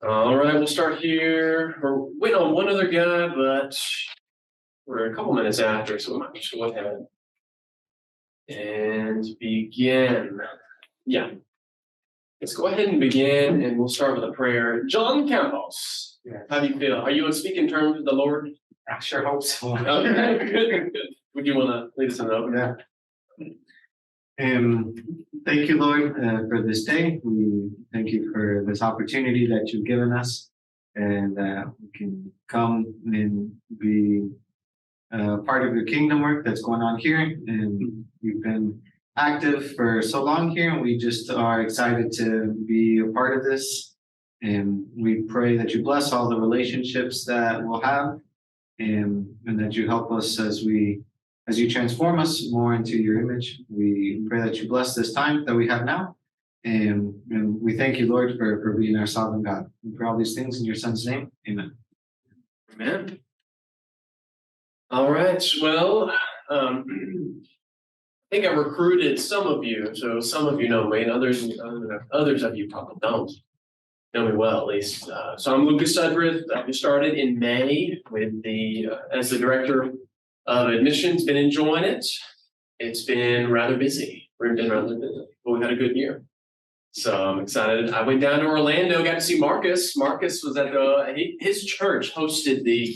All right, we'll start here. We're waiting on one other guy, but we're a couple minutes after, so we might just go ahead and begin. Yeah. Let's go ahead and begin, and we'll start with a prayer. John Campos, how do you feel? Are you on speaking terms with the Lord? I sure hope so. Okay, good. Would you want to lead us in the open? Yeah. Thank you, Lord, for this day. We thank you for this opportunity that you've given us, and we can come and be part of your kingdom work that's going on here. And you've been active for so long here, and we just are excited to be a part of this. And we pray that you bless all the relationships that we'll have, and that you help us as you transform us more into your image. We pray that you bless this time that we have now. And we thank you, Lord, for being our sovereign God. And for all these things in your son's name. Amen. Amen. All right. Well, I think I recruited some of you, so some of you know me, and others of you probably don't know me well, at least. So I'm Lucas Sudrith. I started in May with as the director of admissions. Been enjoying it. It's been rather busy. We've been rather busy, but we had a good year. So I'm excited. I went down to Orlando, got to see Marcus. Marcus was at his church hosted the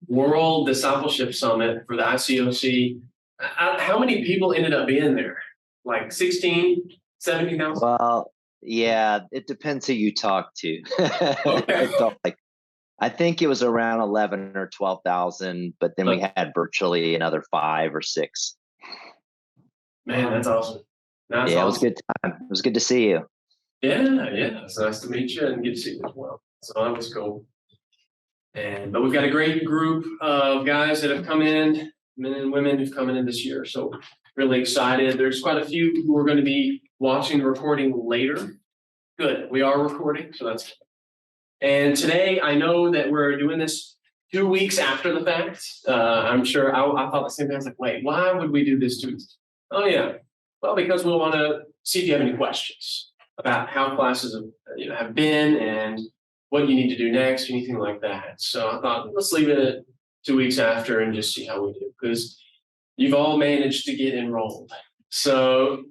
World Discipleship Summit for the ICOC. How many people ended up being there? Like 16, 17,000? Well, yeah, it depends who you talk to. Okay. I think it was around 11 or 12,000, but then we had virtually another 5 or 6. Man, that's awesome. That's awesome. It was a good time. It was good to see you. Yeah, it's nice to meet you and get to see you as well. So that was cool. But we've got a great group of guys that have come in, men and women who've come in this year. So really excited. There's quite a few who are going to be watching the recording later. Good. We are recording, so that's good. And today, I know that we're doing this 2 weeks after the fact. I'm sure I thought the same thing. I was like, wait, why would we do this 2 weeks? Oh, yeah. Well, because we want to see if you have any questions about how classes have been and what you need to do next, anything like that. So I thought, let's leave it at 2 weeks after and just see how we do, because you've all managed to get enrolled. So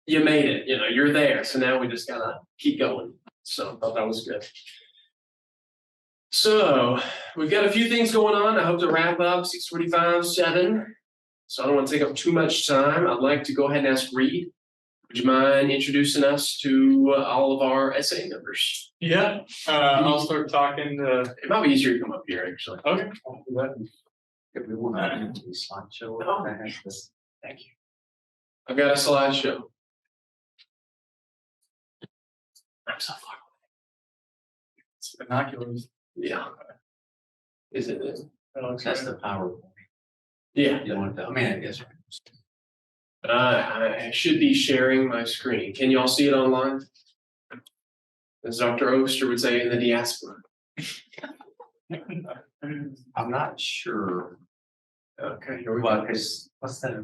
you made it, you're there. So now we just gotta keep going. So I thought that was good. So we've got a few things going on. I hope to wrap up 6:45, 7. So I don't want to take up too much time. I'd like to go ahead and ask Reed, would you mind introducing us to all of our SA members? Yeah, I'll start talking. It might be easier to come up here, actually. Okay, I'll do that. If we want to do the slideshow, that has this. Thank you. I've got a slideshow. I'm so far away. It's binoculars. Yeah. Is it? That's the PowerPoint. Yeah. You want that? I mean, I guess. I should be sharing my screen. Can you all see it online? As Dr. Oster would say, in the diaspora. I'm not sure. Okay, here we go. Because what's that?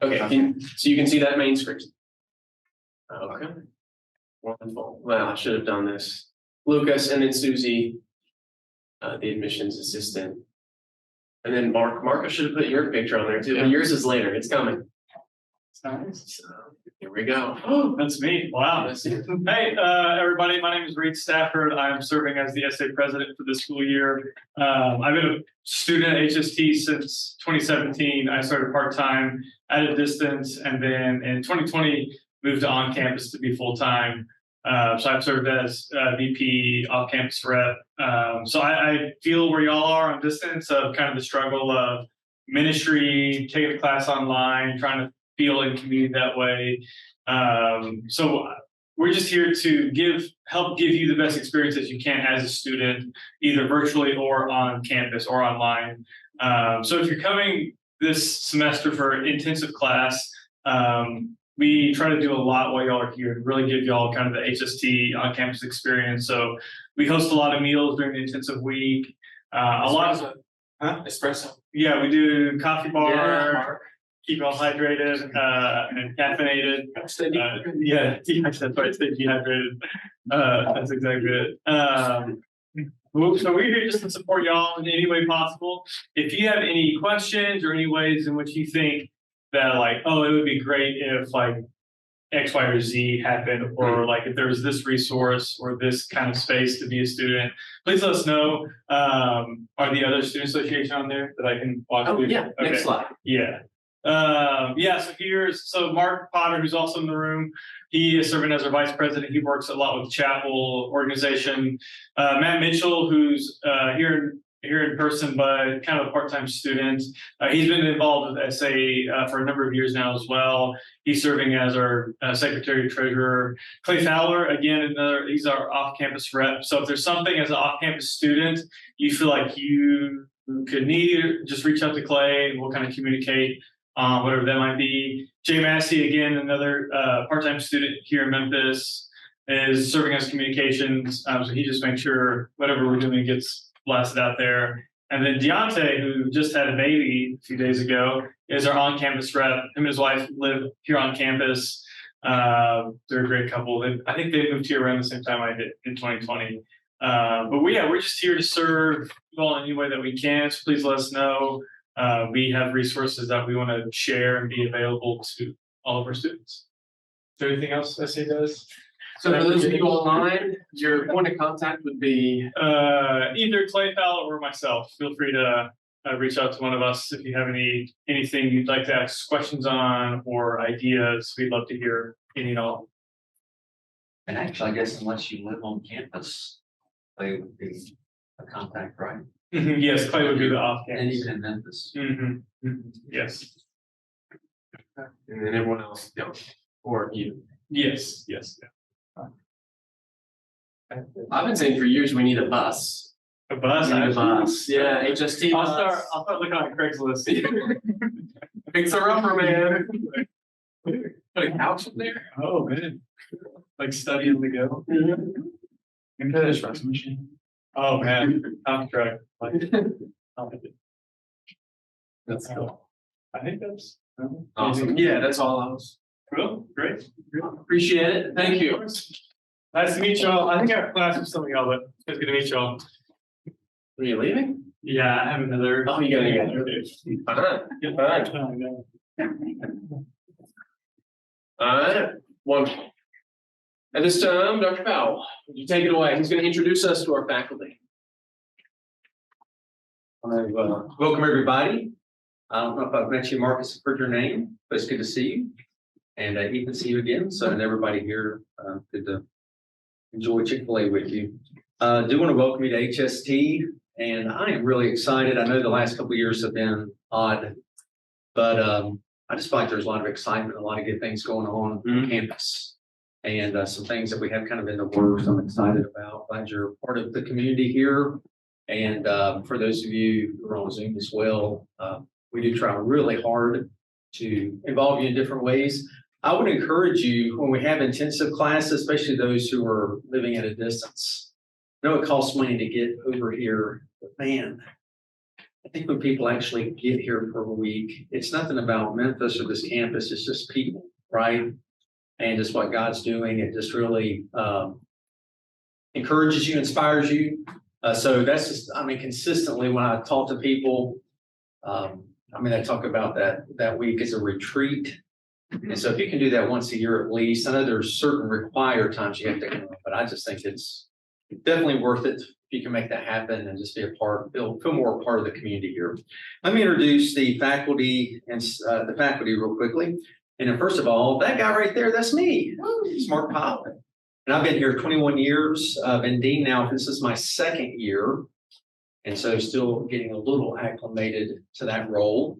Okay, so you can see that main screen. Okay. Wonderful. Well, I should have done this. Lucas and then Susie, the admissions assistant. And then Mark. Mark, I should have put your picture on there too. But yours is later. It's coming. It's nice. So here we go. Oh, that's me. Wow. That's it. Hey, everybody. My name is Reed Stafford. I am serving as the SA president for this school year. I've been a student at HST since 2017. I started part-time at a distance, and then in 2020 moved to on-campus to be full-time. So I've served as VP off-campus rep. So I feel where y'all are on distance of kind of the struggle of ministry, taking a class online, trying to feel and community that way. So we're just here to help give you the best experience that you can as a student, either virtually or on campus or online. So if you're coming this semester for intensive class, we try to do a lot while y'all are here to really give y'all kind of the HST on-campus experience. So we host a lot of meals during the intensive week. A lot of espresso. Yeah, we do coffee bar. keep all hydrated and caffeinated. That's right, stay dehydrated. That's exactly it. So we're here just to support y'all in any way possible. If you have any questions or any ways in which you think that like, oh, it would be great if like X, Y, or Z happened, or like if there's this resource or this kind of space to be a student, please let us know. Are the other student association on there that I can watch? Oh, yeah, Okay. next slide. Yeah. So Mark Potter, who's also in the room, he is serving as our vice president. He works a lot with the chapel organization. Matt Mitchell, who's here in person, but kind of a part-time student. He's been involved with SA for a number of years now as well. He's serving as our secretary treasurer. Clay Fowler, again, he's our off-campus rep. So if there's something as an off-campus student you feel like you could need, just reach out to Clay and we'll kind of communicate whatever that might be. Jay Massey, again, another part-time student here in Memphis, is serving as communications. So he just makes sure whatever we're doing gets blasted out there. And then Deontay, who just had a baby a few days ago, is our on-campus rep. Him and his wife live here on campus. They're a great couple. I think they moved here around the same time I did in 2020. We're just here to serve you all in any way that we can. So please let us know. We have resources that we want to share and be available to all of our students. Is there anything else SA does? So for those of you online, your point of contact would be Either Clay Fowler or myself. Feel free to reach out to one of us if you have anything you'd like to ask questions on or ideas. We'd love to hear any and all. And actually, I guess unless you live on campus, they would be a contact, right? Yes, Clay would be the off And campus. even in Memphis. Yes. and then everyone else, or you. Yes. I've been saying for years we need a bus. A bus. We need a actually. bus. Yeah, HST. I'll bus. start looking on Craigslist. Fix her up, man. Put a couch in there. Oh man. Like study on the go. And a espresso machine. Oh man. Contract. That's cool. I think that's Awesome. Yeah, that's all I was. cool. Great. Appreciate it. Thank you. Nice to meet y'all. I think I have class with some of y'all, but it's good to meet y'all. Are you leaving? Yeah, I have another. Oh, you gotta get fine. All right. Wonderful. At this time, Dr. Powell, would you take it away? He's going to introduce us to our faculty. Welcome, everybody. I don't know if I've met you, Marcus, I've heard your name, but it's good to see you. And Ethan, see you again. So, and everybody here, good to enjoy Chick-fil-A with you. Do want to welcome you to HST, and I am really excited. I know the last couple of years have been odd, but I just feel like there's a lot of excitement, a lot of good things going on campus, and some things that we have kind of in the works I'm excited about. Glad you're part of the community here. And for those of you who are on Zoom as well, we do try really hard to involve you in different ways. I would encourage you when we have intensive classes, especially those who are living at a distance. I know it costs money to get over here, but man, I think when people actually get here for a week, it's nothing about Memphis or this campus, it's just people, right? And just what God's doing, it just really encourages you, inspires you. So that's just, consistently when I talk to people, I talk about that week as a retreat. And so if you can do that once a year at least, I know there's certain required times you have to come, but I just think it's definitely worth it if you can make that happen and just be a part, feel more a part of the community here. Let me introduce the faculty and the faculty real quickly. And then first of all, that guy right there, that's me, Mark Powell. And I've been here 21 years. I've been dean now. This is my second year. And so still getting a little acclimated to that role.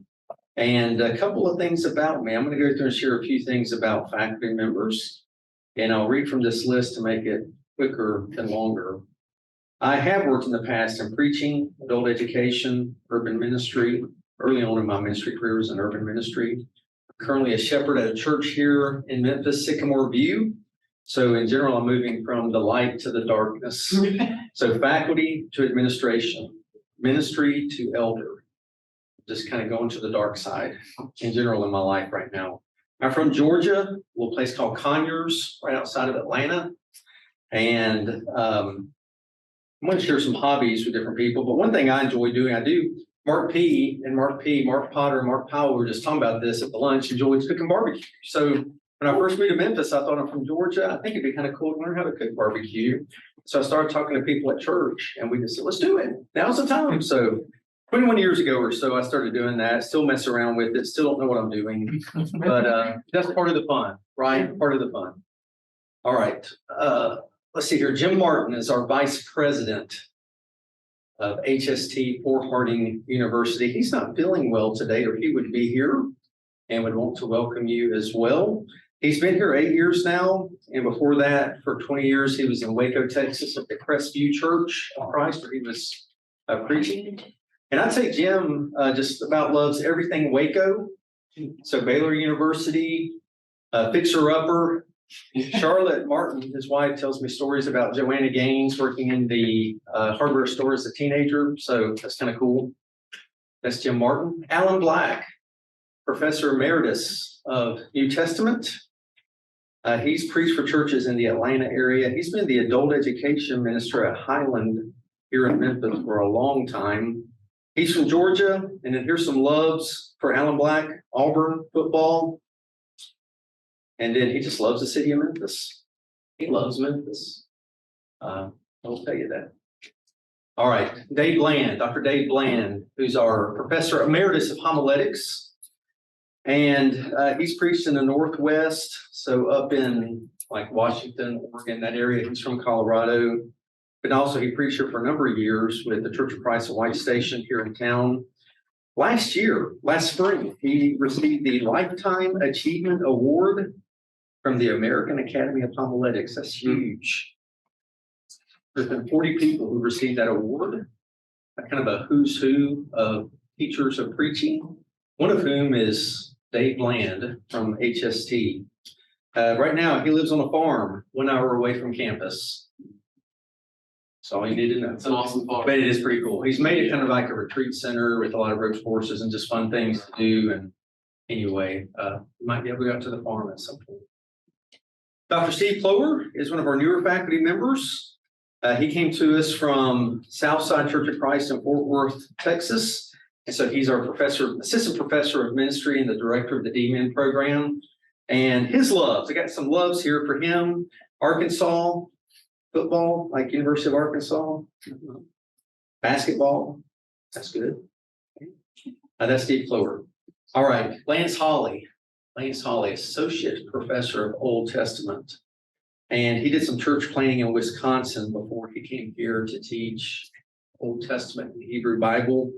And a couple of things about me. I'm going to go through and share a few things about faculty members. And I'll read from this list to make it quicker and longer. I have worked in the past in preaching, adult education, urban ministry. Early on in my ministry career was in urban ministry. Currently a shepherd at a church here in Memphis, Sycamore View. So in general, I'm moving from the light to the darkness. So faculty to administration, ministry to elder. just kind of going to the dark side in general in my life right now. I'm from Georgia, a little place called Conyers, right outside of Atlanta. And I'm going to share some hobbies with different people. But one thing I enjoy doing, I do Mark Potter, and Mark Powell were just talking about this at the lunch, enjoys cooking barbecue. So when I first moved to Memphis, I thought I'm from Georgia. I think it'd be kind of cool to learn how to cook barbecue. So I started talking to people at church and we just said, let's do it. Now's the time. So 21 years ago or so, I started doing that. Still mess around with it. Still don't know what I'm doing, but that's part of the fun, right? Part of the fun. All right. Let's see here. Jim Martin is our vice president of HST Harding University. He's not feeling well today, or he would be here and would want to welcome you as well. He's been here 8 years now, and before that, for 20 years, he was in Waco, Texas, at the Crestview Church of Christ, where he was preaching. And I'd say Jim just about loves everything Waco. So Baylor University, Fixer Upper. Charlotte Martin, his wife, tells me stories about Joanna Gaines working in the hardware store as a teenager. So that's kind of cool. That's Jim Martin. Alan Black, Professor Emeritus of New Testament. He's preached for churches in the Atlanta area. He's been the adult education minister at Highland here in Memphis for a long time. He's from Georgia. And then here's some loves for Alan Black, Auburn football. And then he just loves the city of Memphis. He loves Memphis. I'll tell you that. All right, Dave Bland, Dr. Dave Bland, who's our professor emeritus of homiletics. And he's preached in the Northwest, so up in like Washington, Oregon, that area. He's from Colorado. But also he preached here for a number of years with the Church of Christ at White Station here in town. Last spring, he received the Lifetime Achievement Award from the American Academy of Homiletics. That's huge. There's been 40 people who received that award, kind of a who's who of teachers of preaching, one of whom is Dave Bland from HST. Right now, he lives on a farm 1 hour away from campus. That's all you need to know. It's an awesome farm. But it is pretty cool. He's made it kind of like a retreat center with a lot of ropes courses and just fun things to do. And anyway, you might be able to go out to the farm at some point. Dr. Steve Plower is one of our newer faculty members. He came to us from Southside Church of Christ in Fort Worth, Texas. And so he's our assistant professor of ministry and the director of the D-Min program. And his loves, I got some loves here for him. Arkansas football, like University of Arkansas. Basketball, that's good. That's Steve Plower. All right, Lance Hawley, associate professor of Old Testament. And he did some church planning in Wisconsin before he came here to teach Old Testament and Hebrew Bible.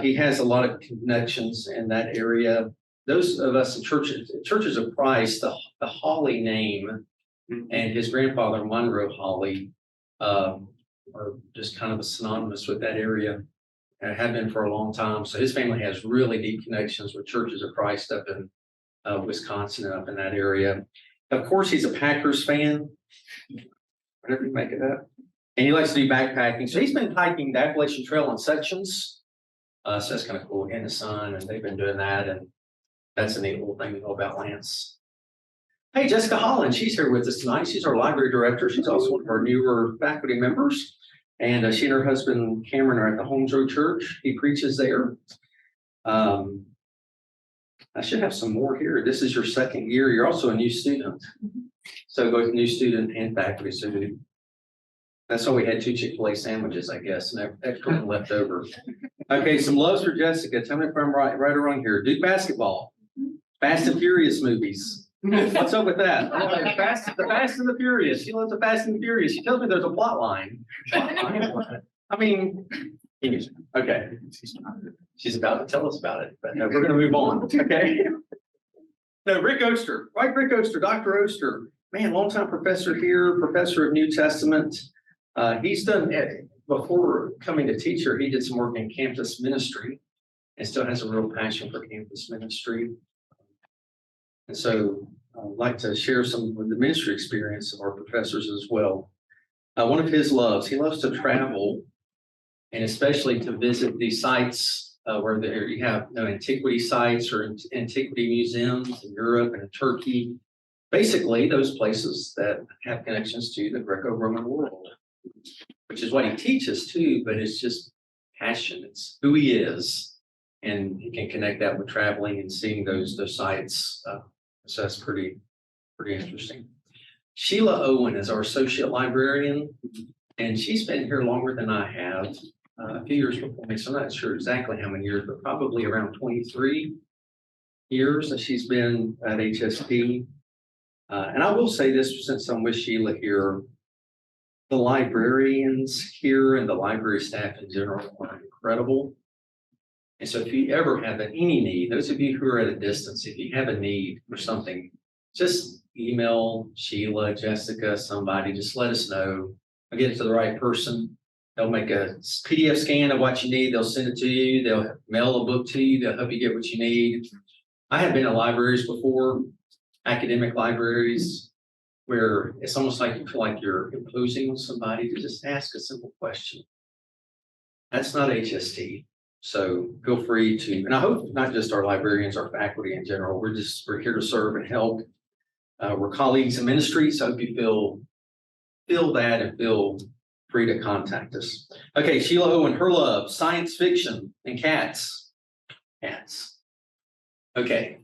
He has a lot of connections in that area. Those of us in churches of Christ, the Hawley name and his grandfather, Monroe Hawley, are just kind of synonymous with that area and have been for a long time. So his family has really deep connections with churches of Christ up in Wisconsin and up in that area. Of course, he's a Packers fan, whatever you make it up. And he likes to do backpacking. So he's been hiking the Appalachian Trail in sections. So that's kind of cool. He and his son, and they've been doing that. And that's a neat little thing to know about Lance. Hey, Jessica Holland, she's here with us tonight. She's our library director. She's also one of our newer faculty members. And she and her husband, Cameron, are at the Holmes Road Church. He preaches there. I should have some more here. This is your second year. You're also a new student. So both new student and faculty. So that's why we had 2 Chick-fil-A sandwiches, I guess, and extra one left over. Okay, some loves for Jessica. Tell me if I'm right or wrong here. Duke basketball. Fast and Furious movies. What's up with that? The Fast and the Furious. She loves the Fast and the Furious. She tells me there's a plot line. I mean, okay. She's about to tell us about it, but no, we're going to move on. Okay. No, Rick Oster, right? Rick Oster, Dr. Oster, man, longtime professor here, professor of New Testament. He's done, before coming to teacher, he did some work in campus ministry and still has a real passion for campus ministry. And so I'd like to share some of the ministry experience of our professors as well. One of his loves, he loves to travel and especially to visit the sites where there you have antiquity sites or antiquity museums in Europe and in Turkey. Basically, those places that have connections to the Greco-Roman world, which is what he teaches too, but it's just passion. It's who he is. And he can connect that with traveling and seeing those sites. So that's pretty interesting. Sheila Owen is our associate librarian, and she's been here longer than I have, a few years before me. So I'm not sure exactly how many years, but probably around 23 years that she's been at HST. And I will say this, since I'm with Sheila here, the librarians here and the library staff in general are incredible. And so if you ever have any need, those of you who are at a distance, if you have a need for something, just email Sheila, Jessica, somebody, just let us know. I'll get it to the right person. They'll make a PDF scan of what you need. They'll send it to you. They'll mail a book to you. They'll help you get what you need. I have been in libraries before, academic libraries, where it's almost like you feel like you're imposing on somebody to just ask a simple question. That's not HST. So feel free to, and I hope not just our librarians, our faculty in general, we're here to serve and help. We're colleagues in ministry, so I hope you feel that and feel free to contact us. Okay, Sheila Owen, her love, science fiction and cats. Cats. Okay.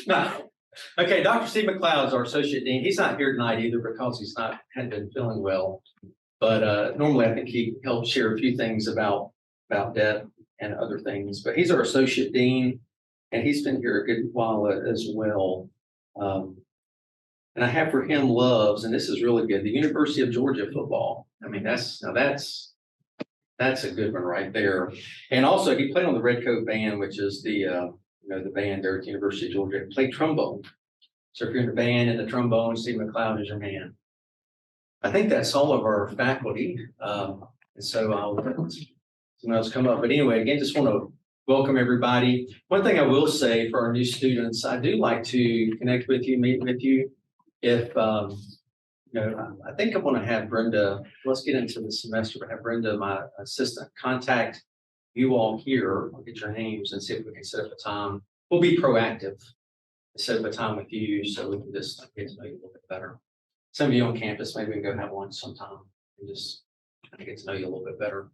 No. Okay, Dr. Steve McLeod is our associate dean. He's not here tonight either because he's hadn't been feeling well. But normally I think he helps share a few things about death and other things. But he's our associate dean, and he's been here a good while as well. And I have for him loves, and this is really good, the University of Georgia football. I mean, that's a good one right there. And also he played on the Red Coat Band, which is the band there at the University of Georgia. He played trombone. So if you're in the band and the trombone, Steve McLeod is your man. I think that's all of our faculty. And so I'll let someone else come up. But anyway, again, just want to welcome everybody. One thing I will say for our new students, I do like to connect with you, meet with you. If, I think I want to have Brenda, let's get into the semester, but have Brenda, my assistant, contact you all here. I'll get your names and see if we can set up a time. We'll be proactive. Set up a time with you so we can just get to know you a little bit better. Some of you on campus, maybe we can go have lunch sometime and just kind of get to know you a little bit better.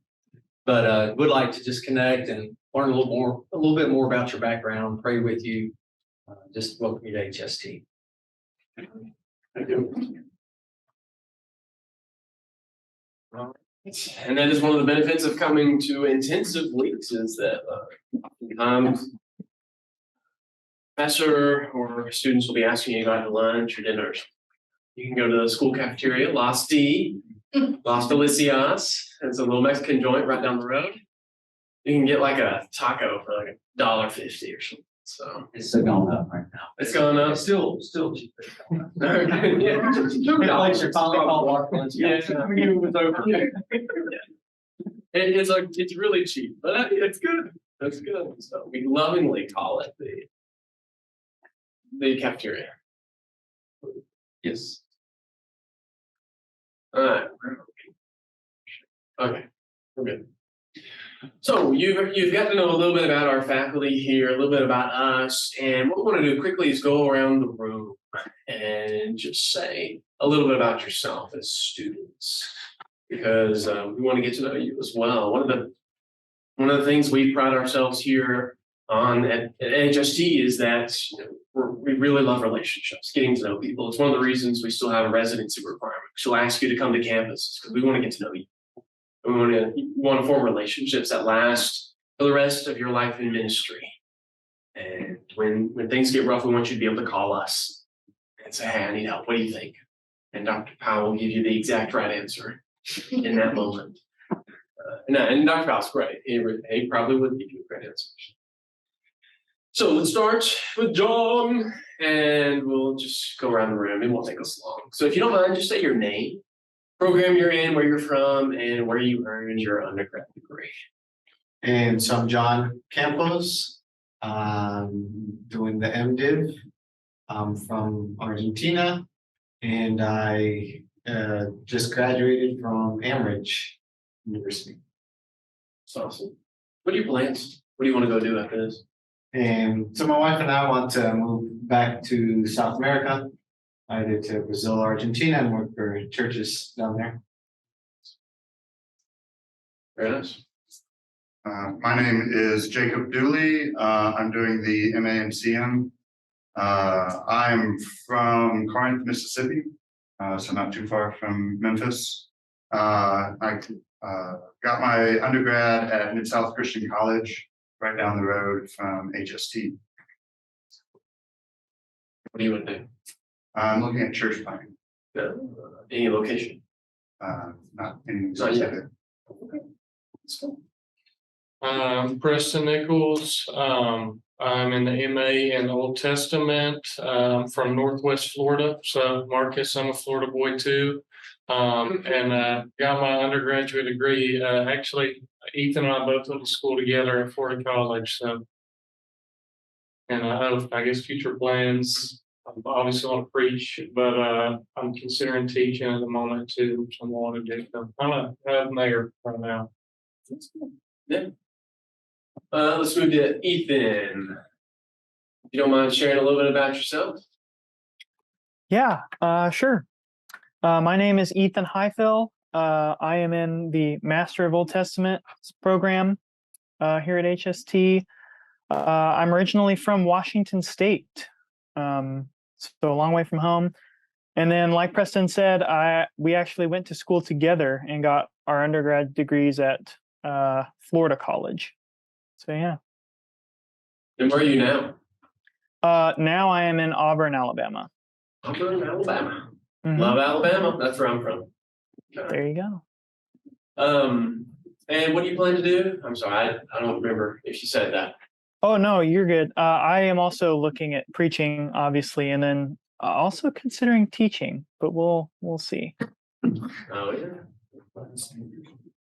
But would like to just connect and learn a little bit more about your background, pray with you. Just welcome you to HST. Thank you. And that is one of the benefits of coming to intensive weeks is that professor or students will be asking you about lunch or dinners. You can go to the school cafeteria, Las Delicias. It's a little Mexican joint right down the road. You can get like a taco for like $1.50 or something. So It's still going up right now. it's going up. It's still cheap. It's really cheap, but it's good. It's good. So we lovingly call it the cafeteria. Yes. All right. Okay, we're good. So you've got to know a little bit about our faculty here, a little bit about us, and what we want to do quickly is go around the room and just say a little bit about yourself as students, because we want to get to know you as well. One of the things we pride ourselves here on at HST is that we really love relationships, getting to know people. It's one of the reasons we still have a residency requirement. She'll ask you to come to campus because we want to get to know you. We want to form relationships that last for the rest of your life in ministry. And when things get rough, we want you to be able to call us and say, hey, I need help. What do you think? And Dr. Powell will give you the exact right answer in that moment. And Dr. Powell's great. He probably would give you a great answer. So let's start with John, and we'll just go around the room. It won't take us long. So if you don't mind, just say your name, program you're in, where you're from, and where you earned your undergrad degree. And so I'm John Campos, doing the MDiv. I'm from Argentina, and I just graduated from Amherst University. That's awesome. What are your plans? What do you want to go do after this? And so my wife and I want to move back to South America, either to Brazil or Argentina, and work for churches down there. Very nice. My name is Jacob Dooley. I'm doing the MA and CM. I'm from Corinth, Mississippi, so not too far from Memphis. I got my undergrad at Mid-South Christian College, right down the road from HST. What do you want to do? I'm looking at church planning, Any location? not any Not yet. specific. Let's go. Preston Nichols. I'm in the MA in Old Testament, from Northwest Florida. So Marcus, I'm a Florida boy too. And got my undergraduate degree. Actually, Ethan and I both went to school together at Florida College. So, and I guess future plans. I obviously want to preach, but I'm considering teaching at the moment too, which I'm wanting to do. So I'm a mayor right now. Yeah. Let's move to Ethan. If you don't mind sharing a little bit about yourself. Yeah, sure. My name is Ethan Highfill. I am in the Master of Old Testament program here at HST. I'm originally from Washington State, so a long way from home. And then, like Preston said, we actually went to school together and got our undergrad degrees at Florida College. So yeah. And where are you now? Now I am in Auburn, Alabama. Auburn, Alabama. Mhm. Love Alabama. That's where I'm from. There you go. And what do you plan to do? I'm sorry, I don't remember if she said that. Oh no, you're good. I am also looking at preaching, obviously, and then also considering teaching, but we'll see. Oh yeah.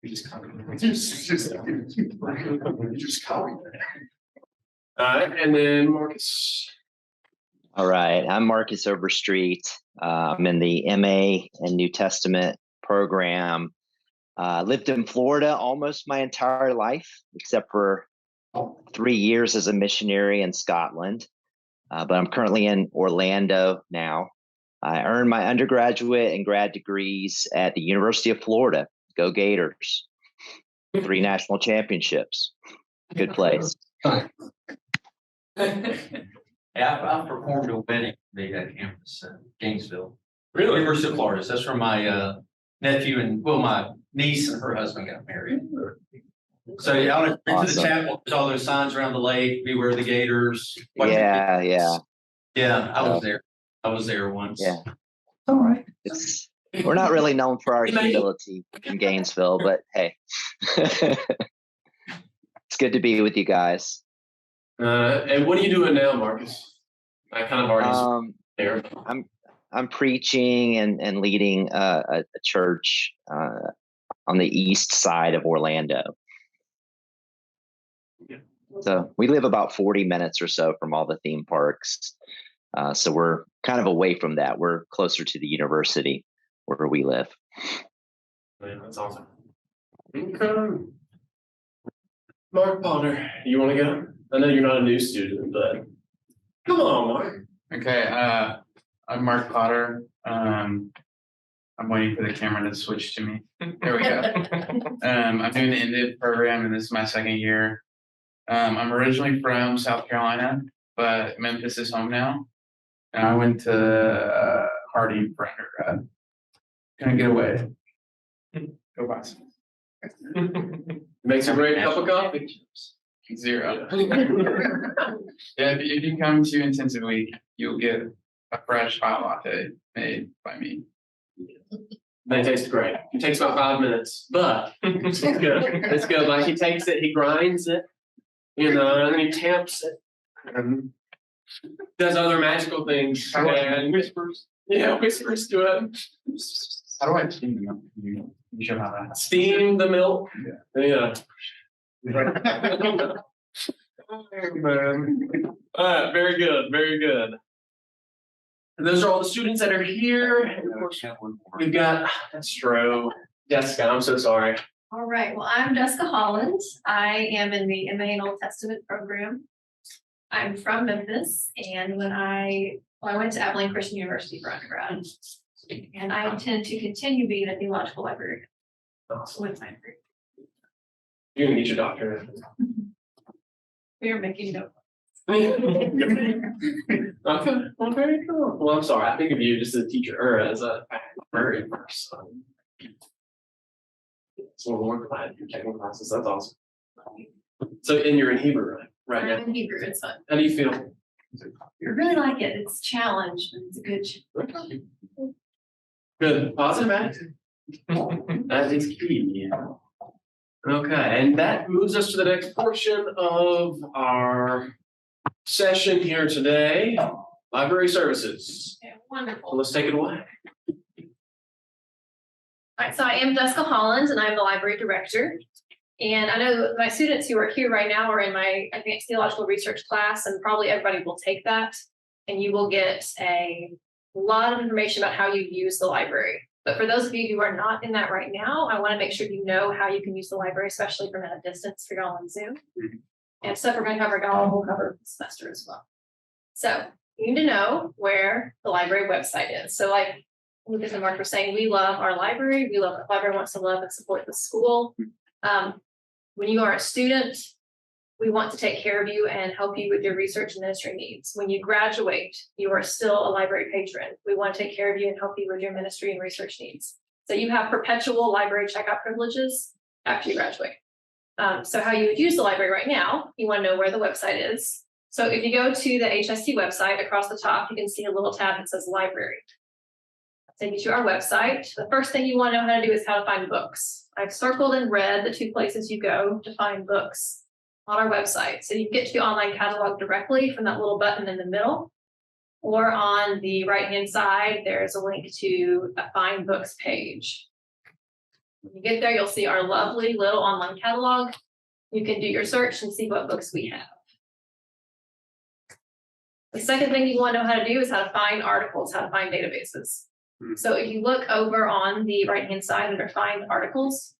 Just copy. All right, and then Marcus. All right, I'm Marcus Overstreet. I'm in the MA and New Testament program. Lived in Florida almost my entire life, except for 3 years as a missionary in Scotland. But I'm currently in Orlando now. I earned my undergraduate and grad degrees at the University of Florida. Go Gators. 3 national championships. Good place. Yeah, I've performed a wedding at campus in Gainesville. Really? University of Florida. That's where my nephew and, well, my niece and her husband got married. So yeah, I went to the Awesome. chapel, there's all those signs around the lake, beware the gators. Yeah. Yeah, I was there once. Yeah. All right. We're not really known for our You may- humility in Gainesville, but hey, it's good to be with you guys. And what are you doing now, Marcus? I kind of already there. I'm preaching and leading a church on the east side of Orlando. So we live about 40 minutes or so from all the theme parks. So we're kind of away from that. We're closer to the university where we live. Man, that's awesome. Okay. Mark Potter, you want to go? I know you're not a new student, but come on, Mark. Okay, I'm Mark Potter. I'm waiting for the camera to switch to me. There we go. I'm doing the Indian program, and this is my second year. I'm originally from South Carolina, but Memphis is home now. And I went to Harding for undergrad. Gonna get away. Go buy some. Makes a great cup of coffee. 0. Yeah, if you come to intensive week, you'll get a fresh hot latte made by me. They taste great. It takes about 5 minutes, but it's good. It's good. Like he takes it, he grinds it, and then he tamps it, and does other magical things, and whispers. Yeah, whispers to it. How do I steam them? You show how that. Steam the milk. Yeah. Very good, very good. And those are all the students that are here. And of course, we've got Stro, Jessica. I'm so sorry. All right, well, I'm Jessica Holland. I am in the MA and Old Testament program. I'm from Memphis, and when I went to Abilene Christian University for undergrad, and I intend to continue being a theological librarian with my degree. You're gonna get your doctorate. We are making note. Okay, well, very cool. Well, I'm sorry, I think of you just as a teacher or as a librarian first. So we're glad you're taking classes. That's awesome. So, and you're in Hebrew right now. I'm in Hebrew, it's fun. How do you feel? I really like it. It's a challenge, but it's a good. Good, positive attitude. That is key. Okay, and that moves us to the next portion of our session here today, library services. Yeah, wonderful. Well, let's take it away. All right, so I am Jessica Holland, and I'm the library director. And I know my students who are here right now are in my advanced theological research class, and probably everybody will take that. And you will get a lot of information about how you use the library. But for those of you who are not in that right now, I want to make sure you know how you can use the library, especially from at a distance for y'all on Zoom. And stuff we're going to cover, y'all will cover the semester as well. So you need to know where the library website is. So like Lucas and Mark were saying, we love our library. We love the library wants to love and support the school. When you are a student, we want to take care of you and help you with your research and ministry needs. When you graduate, you are still a library patron. We want to take care of you and help you with your ministry and research needs. So you have perpetual library checkout privileges after you graduate. So how you would use the library right now, you want to know where the website is. So if you go to the HST website, across the top, you can see a little tab that says library. Take you to our website. The first thing you want to know how to do is how to find books. I've circled in red the 2 places you go to find books on our website. So you can get to the online catalog directly from that little button in the middle, or on the right-hand side, there's a link to a Find Books page. When you get there, you'll see our lovely little online catalog. You can do your search and see what books we have. The second thing you want to know how to do is how to find articles, how to find databases. So if you look over on the right-hand side under Find Articles,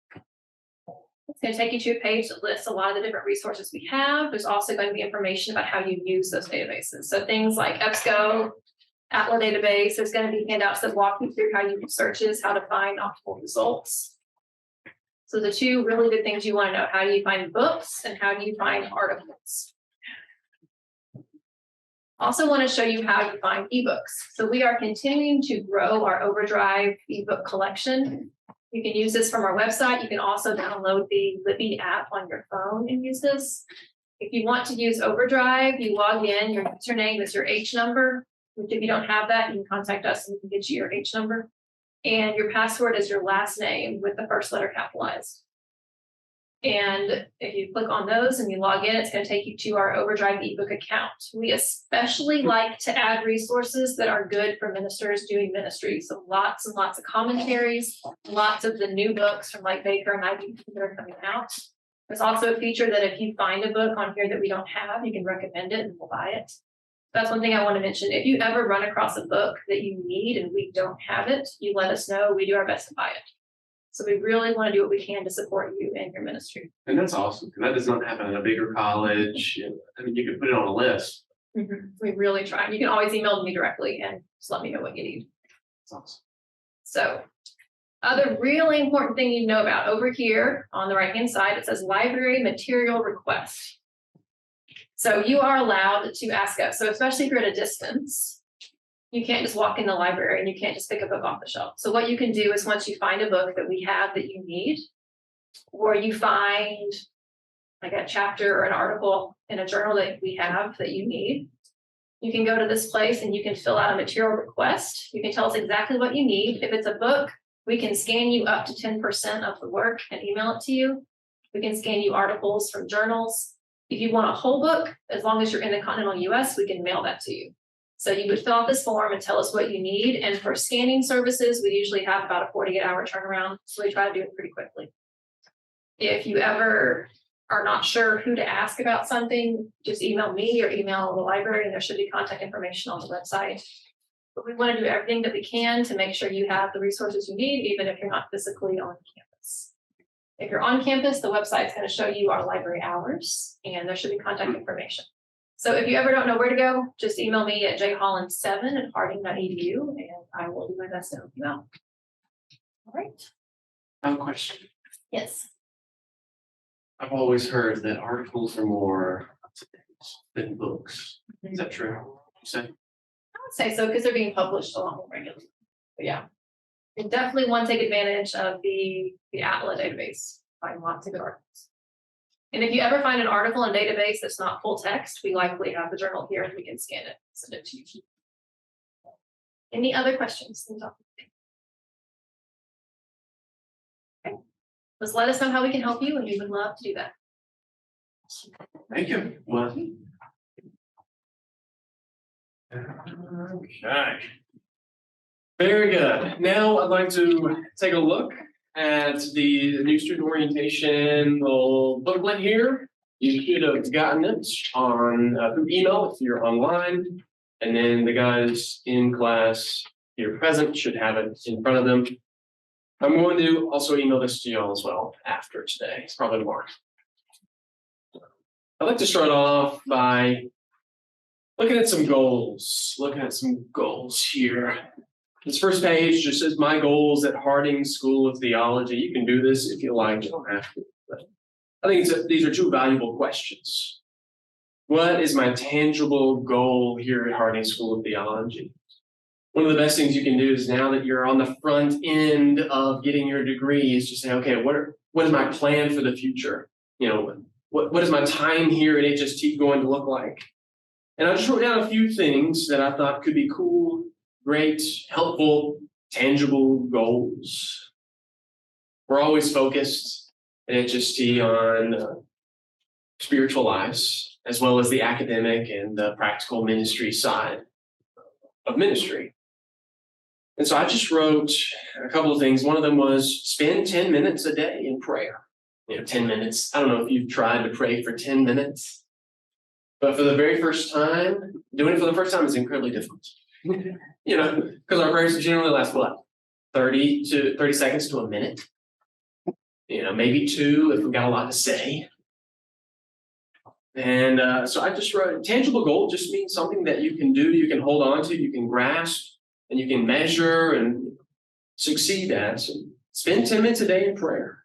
it's going to take you to a page that lists a lot of the different resources we have. There's also going to be information about how you use those databases. So things like EBSCO, Atlas database, there's going to be handouts that walk you through how you do searches, how to find optimal results. So the 2 really good things you want to know: how do you find books and how do you find articles? Also want to show you how you find ebooks. So we are continuing to grow our Overdrive ebook collection. You can use this from our website. You can also download the Libby app on your phone and use this. If you want to use Overdrive, you log in, your username is your H number, which if you don't have that, you can contact us and we can get you your H number. And your password is your last name with the first letter capitalized. And if you click on those and you log in, it's going to take you to our Overdrive ebook account. We especially like to add resources that are good for ministers doing ministry. So lots and lots of commentaries, lots of the new books from like Baker and Ivy that are coming out. There's also a feature that if you find a book on here that we don't have, you can recommend it and we'll buy it. That's one thing I want to mention. If you ever run across a book that you need and we don't have it, you let us know. We do our best to buy it. So we really want to do what we can to support you and your ministry. And that's awesome, because that does not happen at a bigger college. I mean, you can put it on a list. We really try. You can always email me directly and just let me know what you need. That's awesome. So other really important thing you know about over here on the right-hand side, it says library material request. So you are allowed to ask us. So especially if you're at a distance, you can't just walk in the library and you can't just pick a book off the shelf. So what you can do is once you find a book that we have that you need, or you find like a chapter or an article in a journal that we have that you need, you can go to this place and you can fill out a material request. You can tell us exactly what you need. If it's a book, we can scan you up to 10% of the work and email it to you. We can scan you articles from journals. If you want a whole book, as long as you're in the continental US, we can mail that to you. So you would fill out this form and tell us what you need. And for scanning services, we usually have about a 48-hour turnaround. So we try to do it pretty quickly. If you ever are not sure who to ask about something, just email me or email the library, and there should be contact information on the website. But we want to do everything that we can to make sure you have the resources you need, even if you're not physically on campus. If you're on campus, the website's going to show you our library hours, and there should be contact information. So if you ever don't know where to go, just email me at jholland7@harding.edu, and I will do my best to help you out. All right. I have a question. Yes. I've always heard that articles are more up to date than books. Is that true? You say? I would say so because they're being published a lot more regularly. But yeah, you definitely want to take advantage of the Atla database. Find lots of good articles. And if you ever find an article in a database that's not full text, we likely have the journal here and we can scan it, send it to you. Any other questions? Okay. Just let us know how we can help you, and we would love to do that. Thank you. Well. Okay. Very good. Now I'd like to take a look at the new student orientation little booklet here. You should have gotten it on through email if you're online, and then the guys in class here present should have it in front of them. I'm going to also email this to you all as well after today. It's probably tomorrow. I'd like to start off by looking at some goals. Here. This first page just says my goals at Harding School of Theology. You can do this if you like, you don't have to. But I think these are two valuable questions. What is my tangible goal here at Harding School of Theology? One of the best things you can do is, now that you're on the front end of getting your degree, is just say, okay, what is my plan for the future? You know, what is my time here at HST going to look like? And I just wrote down a few things that I thought could be cool, great, helpful, tangible goals. We're always focused at HST on spiritual lives, as well as the academic and the practical ministry side of ministry. And so I just wrote a couple of things. One of them was spend 10 minutes a day in prayer. 10 minutes. I don't know if you've tried to pray for 10 minutes, but for the very first time, doing it for the first time is incredibly difficult. Because our prayers generally last 30 seconds to a minute. Maybe 2 if we've got a lot to say. And so I just wrote, tangible goal just means something that you can do, you can hold on to, you can grasp, and you can measure and succeed at. So spend 10 minutes a day in prayer.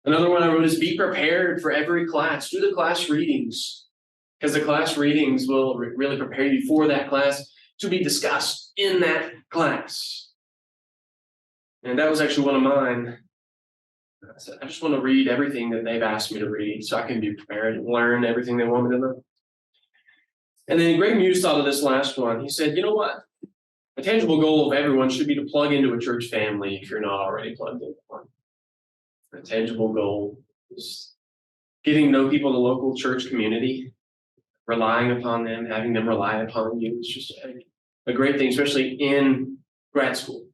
Another one I wrote is be prepared for every class. Do the class readings, because the class readings will really prepare you for that class to be discussed in that class. And that was actually one of mine. I just want to read everything that they've asked me to read so I can be prepared and learn everything they want me to know. And then Greg Muse thought of this last one. He said, you know what? A tangible goal of everyone should be to plug into a church family if you're not already plugged into one. A tangible goal is getting to know people in the local church community, relying upon them, having them rely upon you. It's just a great thing, especially in grad school,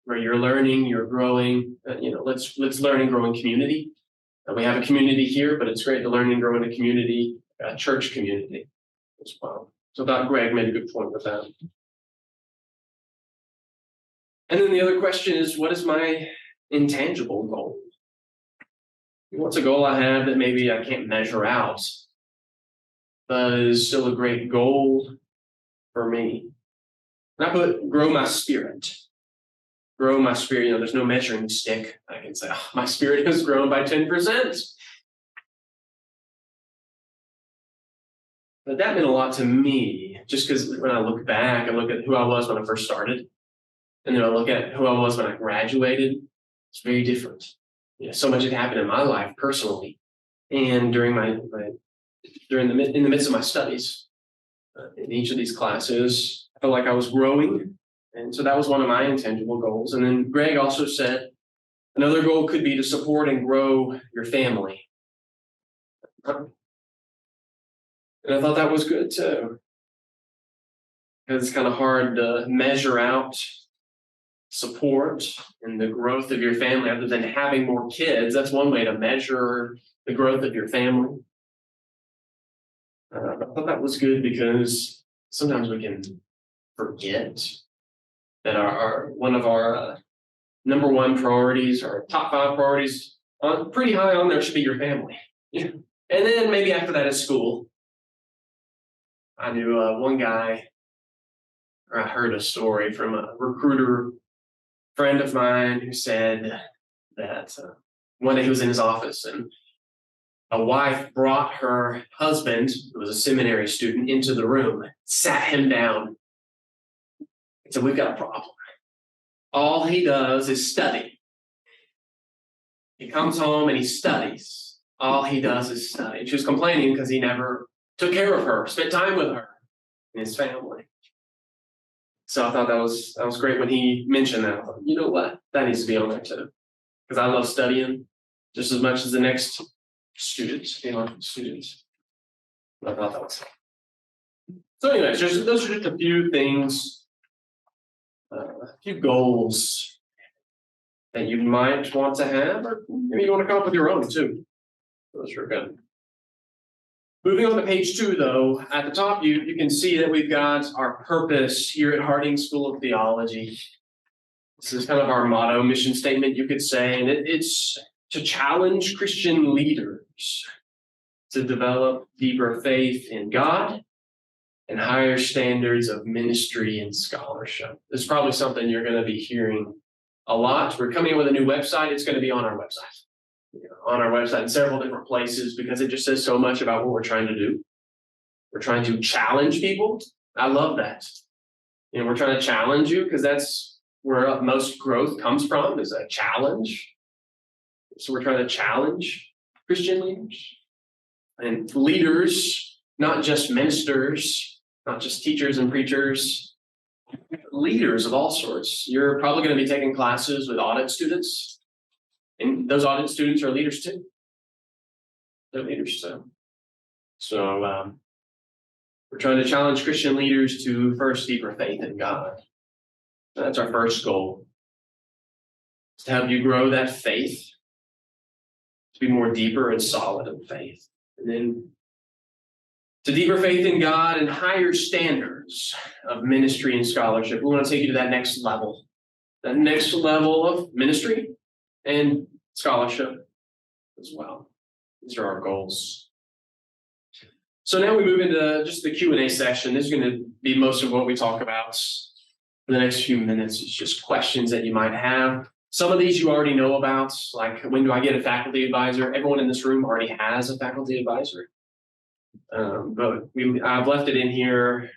where you're learning, you're growing. Let's learn and grow in community. We have a community here, but it's great to learn and grow in a community, a church community as well. So I thought Greg made a good point with that. And then the other question is, what is my intangible goal? What's a goal I have that maybe I can't measure out, but is still a great goal for me? And I put grow my spirit. Grow my spirit. There's no measuring stick. I can say, my spirit has grown by 10%. But that meant a lot to me, just because when I look back, I look at who I was when I first started, and then I look at who I was when I graduated. It's very different. So much had happened in my life personally, and during in the midst of my studies, in each of these classes, I felt like I was growing, and so that was one of my intangible goals. And then Greg also said another goal could be to support and grow your family, and I thought that was good too, because it's kind of hard to measure out support and the growth of your family other than having more kids. That's one way to measure the growth of your family. I thought that was good because sometimes we can forget that one of our number one priorities, our top 5 priorities pretty high on there should be your family. Yeah. And then maybe after that is school. I knew one guy, or I heard a story from a recruiter friend of mine who said that one day he was in his office and a wife brought her husband, who was a seminary student, into the room, sat him down, and said, "We've got a problem. All he does is study. He comes home and he studies. All he does is study." And she was complaining because he never took care of her, spent time with her and his family. So I thought that was great when he mentioned that. I thought, you know what? That needs to be on there too. Because I love studying just as much as the next students, students. I thought that was. So anyways, those are just a few things, a few goals that you might want to have, or maybe you want to come up with your own too. Those are good. Moving on to page 2, though, at the top, you can see that we've got our purpose here at Harding School of Theology. This is kind of our motto, mission statement, you could say, and it's to challenge Christian leaders to develop deeper faith in God and higher standards of ministry and scholarship. This is probably something you're going to be hearing a lot. We're coming up with a new website. It's going to be on our website. On our website in several different places because it just says so much about what we're trying to do. We're trying to challenge people. I love that. We're trying to challenge you because that's where most growth comes from, is a challenge. So we're trying to challenge Christian leaders and leaders, not just ministers, not just teachers and preachers, leaders of all sorts. You're probably going to be taking classes with audit students. And those audit students are leaders too. They're leaders too. So we're trying to challenge Christian leaders to first deeper faith in God. That's our first goal. It's to help you grow that faith, to be more deeper and solid in faith. And then to deeper faith in God and higher standards of ministry and scholarship. We want to take you to that next level of ministry and scholarship as well. These are our goals. So now we move into just the Q&A section. This is going to be most of what we talk about for the next few minutes. It's just questions that you might have. Some of these you already know about, like when do I get a faculty advisor? Everyone in this room already has a faculty advisor. But I've left it in here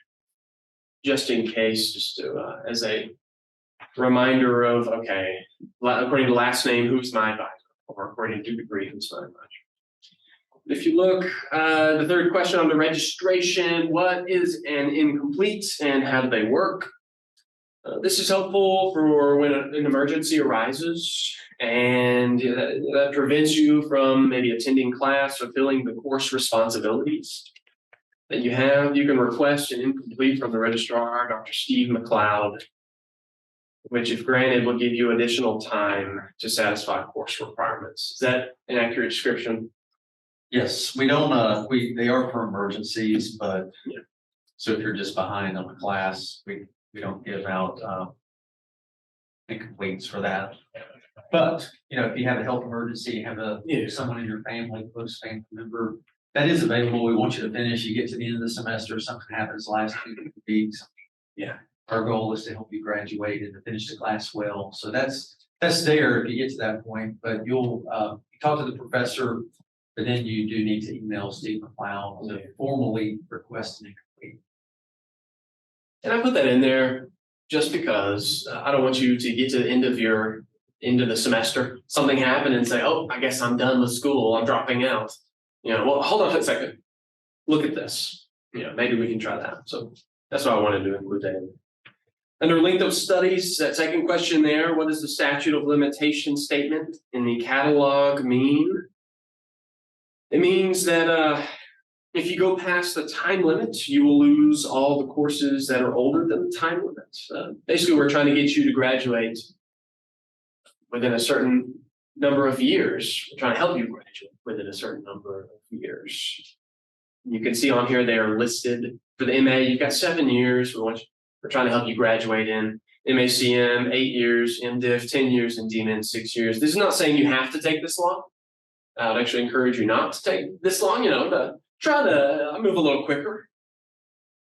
just in case, just to, as a reminder of, okay, according to last name, who's my advisor? Or according to degree, who's my advisor? If you look, the third question on the registration, what is an incomplete and how do they work? This is helpful for when an emergency arises and that prevents you from maybe attending class, fulfilling the course responsibilities that you have. You can request an incomplete from the registrar, Dr. Steve McLeod, which, if granted, will give you additional time to satisfy course requirements. Is that an accurate description? Yes, we don't, they are for emergencies, but Yeah. So if you're just behind on the class, we don't give out incompletes for that. But, if you have a health emergency, you have someone in your family, close family member, that is available. We want you to finish. You get to the end of the semester, something happens last 2 weeks. Yeah. Our goal is to help you graduate and to finish the class well. So that's there if you get to that point, but you'll talk to the professor, but then you do need to email Steve McLeod to formally request an incomplete. And I put that in there just because I don't want you to get to the end of the semester, something happened and say, oh, I guess I'm done with school. I'm dropping out. Well, hold on a second. Look at this. Maybe we can try that. So that's what I wanted to include that. Under length of studies, that second question there, what does the statute of limitation statement in the catalog mean? It means that if you go past the time limit, you will lose all the courses that are older than the time limit. Basically, we're trying to get you to graduate within a certain number of years. We're trying to help you graduate within a certain number of years. You can see on here they are listed. For the MA, you've got 7 years. We're trying to help you graduate in. MACM, 8 years, MDiv, 10 years, and DMin, 6 years. This is not saying you have to take this long. I would actually encourage you not to take this long, to try to move a little quicker.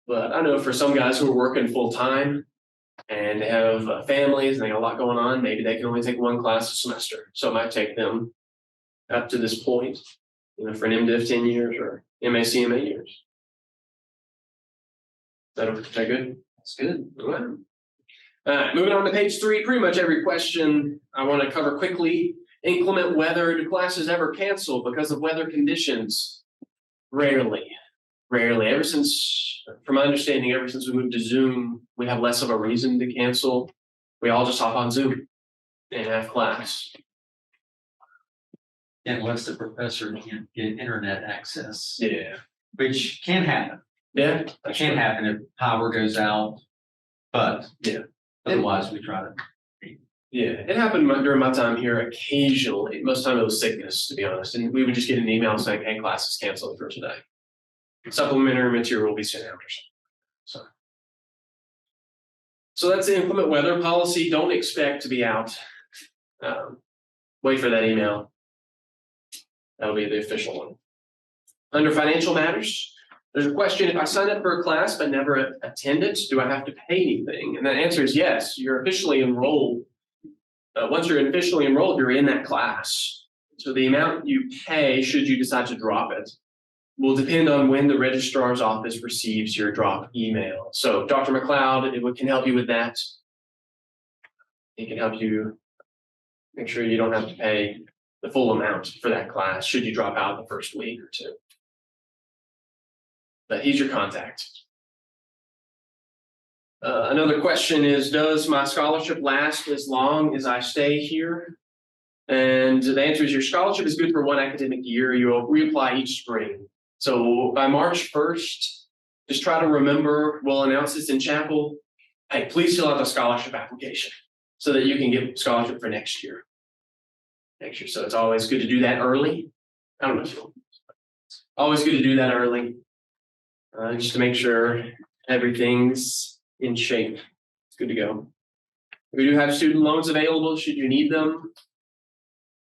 But I know for some guys who are working full time and they have families and they got a lot going on, maybe they can only take one class a semester. So it might take them up to this point, for an MDiv 10 years or MACM 8 years. Is that good? That's good. All right, moving on to page 3. Pretty much every question I want to cover quickly. Inclement weather. Do classes ever cancel because of weather conditions? Rarely. Ever since, from my understanding, ever since we moved to Zoom, we have less of a reason to cancel. We all just hop on Zoom and have class. Unless the professor can't get internet access. Yeah. Which can happen. Yeah. It can happen if power goes out. But yeah, otherwise we try to. Yeah, it happened during my time here occasionally. Most of the time it was sickness, to be honest. And we would just get an email saying, hey, class is canceled for today. Supplementary material will be sent out or something. So that's the inclement weather policy. Don't expect to be out. Wait for that email. That'll be the official one. Under financial matters, there's a question: if I sign up for a class but never attend it, do I have to pay anything? And the answer is yes. You're officially enrolled. Once you're officially enrolled, you're in that class. So the amount you pay, should you decide to drop it, will depend on when the registrar's office receives your drop email. So Dr. McLeod can help you with that. He can help you make sure you don't have to pay the full amount for that class should you drop out the first week or two. But he's your contact. Another question is, does my scholarship last as long as I stay here? And the answer is your scholarship is good for one academic year. You'll reapply each spring. So by March 1st, just try to remember, we'll announce this in chapel. Hey, please fill out the scholarship application so that you can get scholarship for next year. So it's always good to do that early. I don't know. Always good to do that early. Just to make sure everything's in shape. It's good to go. We do have student loans available should you need them.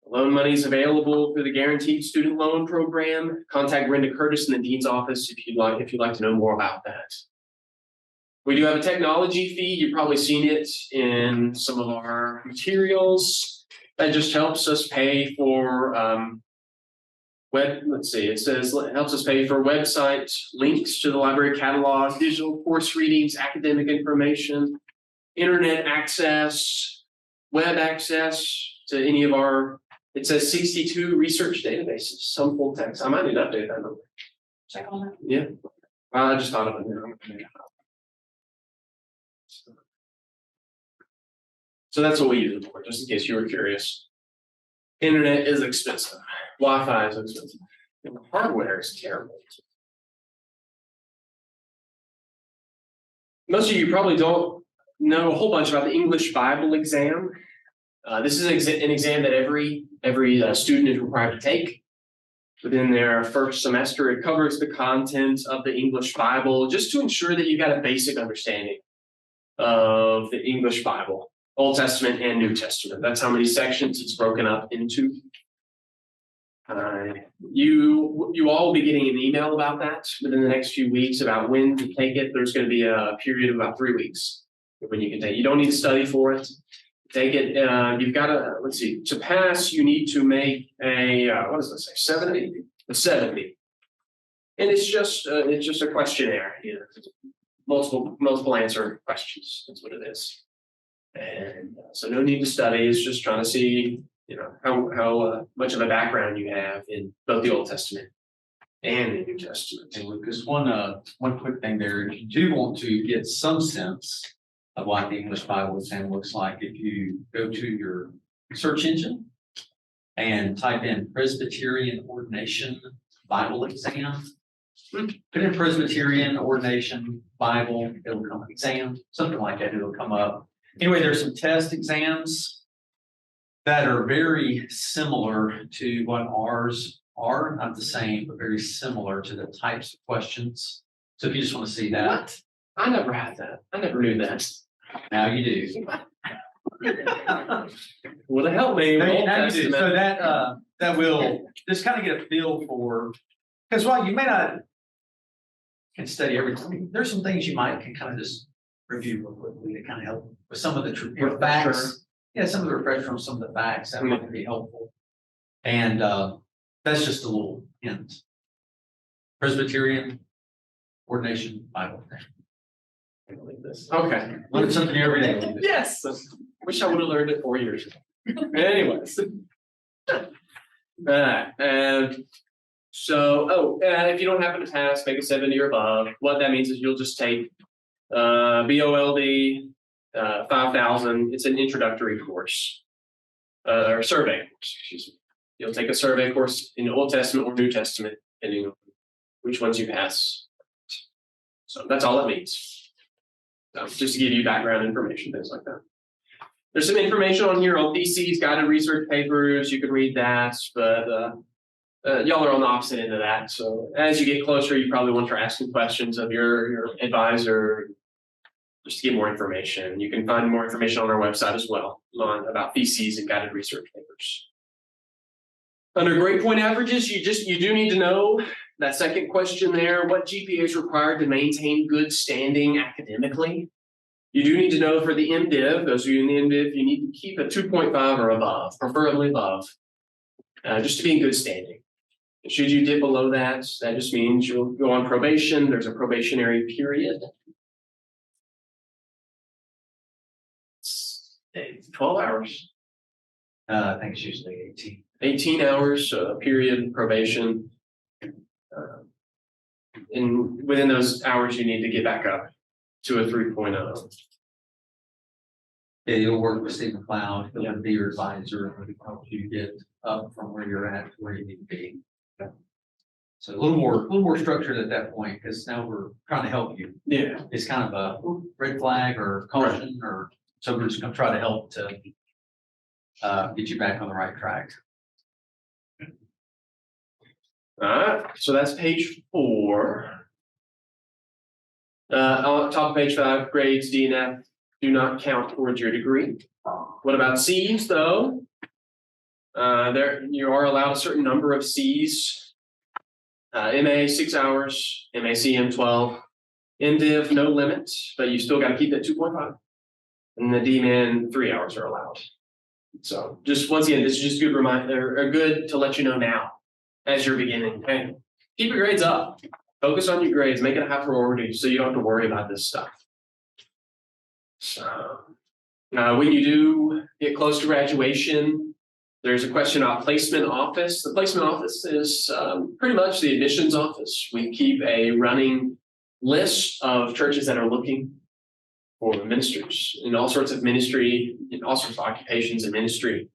Loan money is available through the Guaranteed Student Loan Program. Contact Brenda Curtis in the Dean's office if you'd like to know more about that. We do have a technology fee. You've probably seen it in some of our materials. That just helps us pay for it helps us pay for website links to the library catalog, digital course readings, academic information, internet access, web access to any of our, it says 62 research databases, some full text. I might need to update that number. Check on that. Yeah. I just thought of it. So that's what we use it for, just in case you were curious. Internet is expensive. Wi-Fi is expensive. And the hardware is terrible. Most of you probably don't know a whole bunch about the English Bible exam. This is an exam that every student is required to take within their first semester. It covers the content of the English Bible just to ensure that you got a basic understanding of the English Bible, Old Testament and New Testament. That's how many sections it's broken up into. You all will be getting an email about that within the next few weeks about when to take it. There's going to be a period of about 3 weeks when you can take it. You don't need to study for it. Take it. You've got to, to pass, you need to make a, what does it say? 70? A 70. And it's just a questionnaire, multiple answer questions. That's what it is. And so no need to study. It's just trying to see, how much of a background you have in both the Old Testament and the New Testament. And Lucas, one quick thing there, if you do want to get some sense of what the English Bible exam looks like, if you go to your search engine and type in Presbyterian Ordination Bible Exam, put in Presbyterian Ordination Bible, it'll come up exam, something like that, it'll come up. Anyway, there's some test exams that are very similar to what ours are, not the same, but very similar to the types of questions. So if you just want to see that. What? I never had that. I never knew that. Now you do. Would have helped me. Now Old now you do. So Testament. that will just kind of get a feel for, because while you may not can study everything, there's some things you might can kind of just review real quickly to kind of help with some of the facts. Yeah, some of the refresher on some of the facts that might be helpful. And that's just a little hint. Presbyterian Ordination Bible. I believe this. Okay. Learn something new every day. Yes. Wish I would have learned it 4 years ago. Anyways. And so, if you don't happen to pass, make a 70 or above. What that means is you'll just take BOLD 5000. It's an introductory course, or survey course, excuse me. You'll take a survey course in the Old Testament or New Testament, depending on which ones you pass. So that's all it means. Just to give you background information, things like that. There's some information on here on theses, guided research papers. You can read that, but y'all are on the opposite end of that. So as you get closer, you probably want to start asking questions of your advisor just to get more information. You can find more information on our website as well about theses and guided research papers. Under grade point averages, you do need to know that second question there, what GPA is required to maintain good standing academically. You do need to know for the MDiv, those of you in the MDiv, you need to keep a 2.5 or above, preferably above, just to be in good standing. Should you dip below that, that just means you'll go on probation. There's a probationary period. 12 hours. I think it's usually 18. 18 hours, period, probation. And within those hours, you need to get back up to a 3.0. Yeah, you'll work with Steve McLeod, he'll be your advisor, and help you get up from where you're at to where you need to be. So a little more structured at that point, because now we're trying to help you. Yeah. It's kind of a red flag or caution, or so we're just gonna try to help to get you back on the right track. All right, so that's page 4. On top of page 5, grades D and F do not count towards your degree. What about C's though? There you are allowed a certain number of C's. MA 6 hours, MACM 12, MDiv no limit, but you still got to keep that 2.5. And the DMin 3 hours are allowed. So just once again, this is just a good reminder, or good to let you know now as you're beginning. Hey, keep your grades up. Focus on your grades, make it a high priority so you don't have to worry about this stuff. So when you do get close to graduation, there's a question about placement office. The placement office is pretty much the admissions office. We keep a running list of churches that are looking for ministers in all sorts of ministry, in all sorts of occupations and ministry.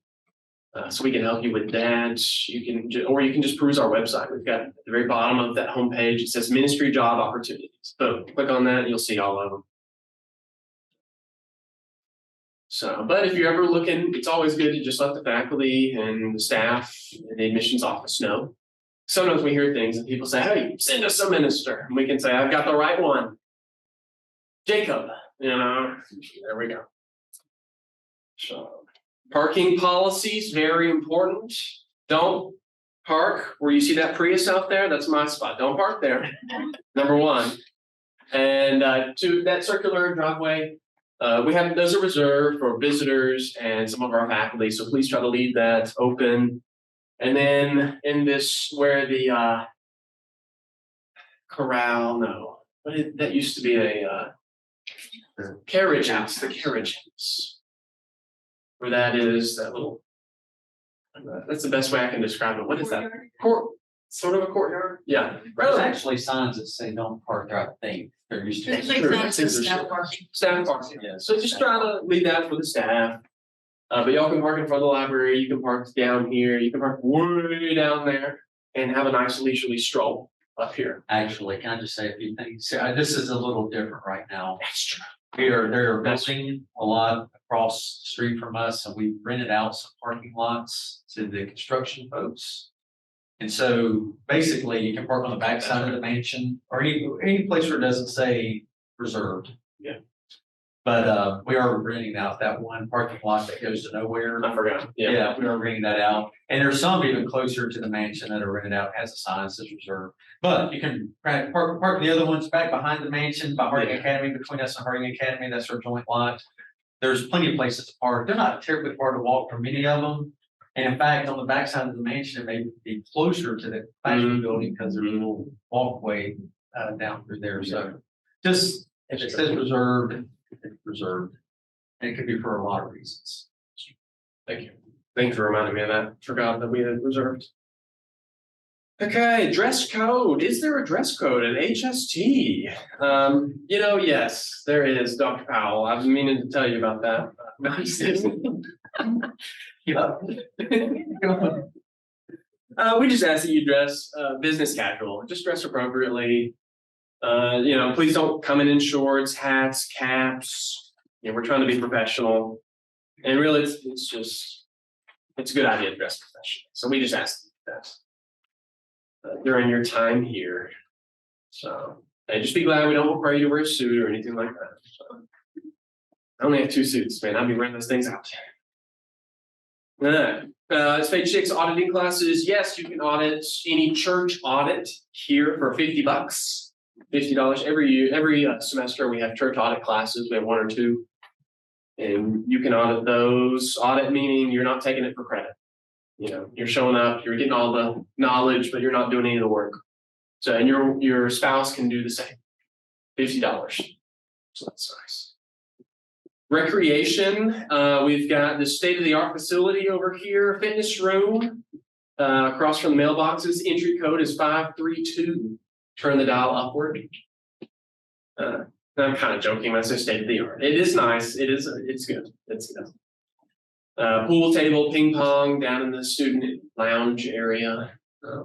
So we can help you with that. You can just peruse our website. We've got at the very bottom of that homepage, it says ministry job opportunities. Boom, click on that and you'll see all of them. So, but if you're ever looking, it's always good to just let the faculty and the staff and the admissions office know. Sometimes we hear things and people say, hey, send us a minister. And we can say, I've got the right one. Jacob, there we go. So. Parking policies, very important. Don't park where you see that Prius out there. That's my spot. Don't park there. Number 1. And to that circular driveway, those are reserved for visitors and some of our faculty. So please try to leave that open. And then in this, where the corral, no, that used to be a carriage house, the carriage house. Where that is, that little, that's the best way I can describe it. What is that? Sort of a courtyard? Yeah. There's actually signs that say don't park there, I think. There used to be. Staff parking, yeah. So just try to leave that for the staff. But y'all can park in front of the library. You can park down here. You can park way down there and have a nice leisurely stroll up here. Actually, can I just say a few things? This is a little different right now. That's true. They're building a lot across the street from us, and we rented out some parking lots to the construction folks. And so basically you can park on the backside of the mansion or any place where it doesn't say reserved. Yeah. But we are renting out that one parking lot that goes to nowhere. I forgot. Yeah, we are renting that out. And there's some even closer to the mansion that are rented out, has a sign that says reserved. But you can park the other ones back behind the mansion by Harding Academy, between us and Harding Academy. That's our joint lot. There's plenty of places to park. They're not terribly far to walk from many of them. And in fact, on the backside of the mansion, it may be closer to the classroom building because there's a little walkway down through there. So just if it says reserved, it's reserved. And it could be for a lot of reasons. Thank you. Thanks for reminding me of that. Forgot that we had reserved. Okay, dress code. Is there a dress code at HST? Yes, there is, Dr. Powell. I've been meaning to tell you about that. No, I'm just kidding. We just ask that you dress business casual. Just dress appropriately. Please don't come in shorts, hats, caps. We're trying to be professional. And really, it's a good idea to dress professionally. So we just ask that during your time here. So, and just be glad we don't require you to wear a suit or anything like that. So, I only have 2 suits, man. I'll be wearing those things out. Stage 6 auditing classes. Yes, you can audit any church audit here for $50. $50 every semester. We have church audit classes. We have 1 or 2. And you can audit those. Audit meaning you're not taking it for credit. You're showing up, you're getting all the knowledge, but you're not doing any of the work. So, and your spouse can do the same. $50. So that's nice. Recreation. We've got the state-of-the-art facility over here, fitness room, across from the mailboxes. Entry code is 532. Turn the dial upward. I'm kind of joking when I say state of the art. It is nice. It's good. It's good. Pool table, ping pong down in the student lounge area.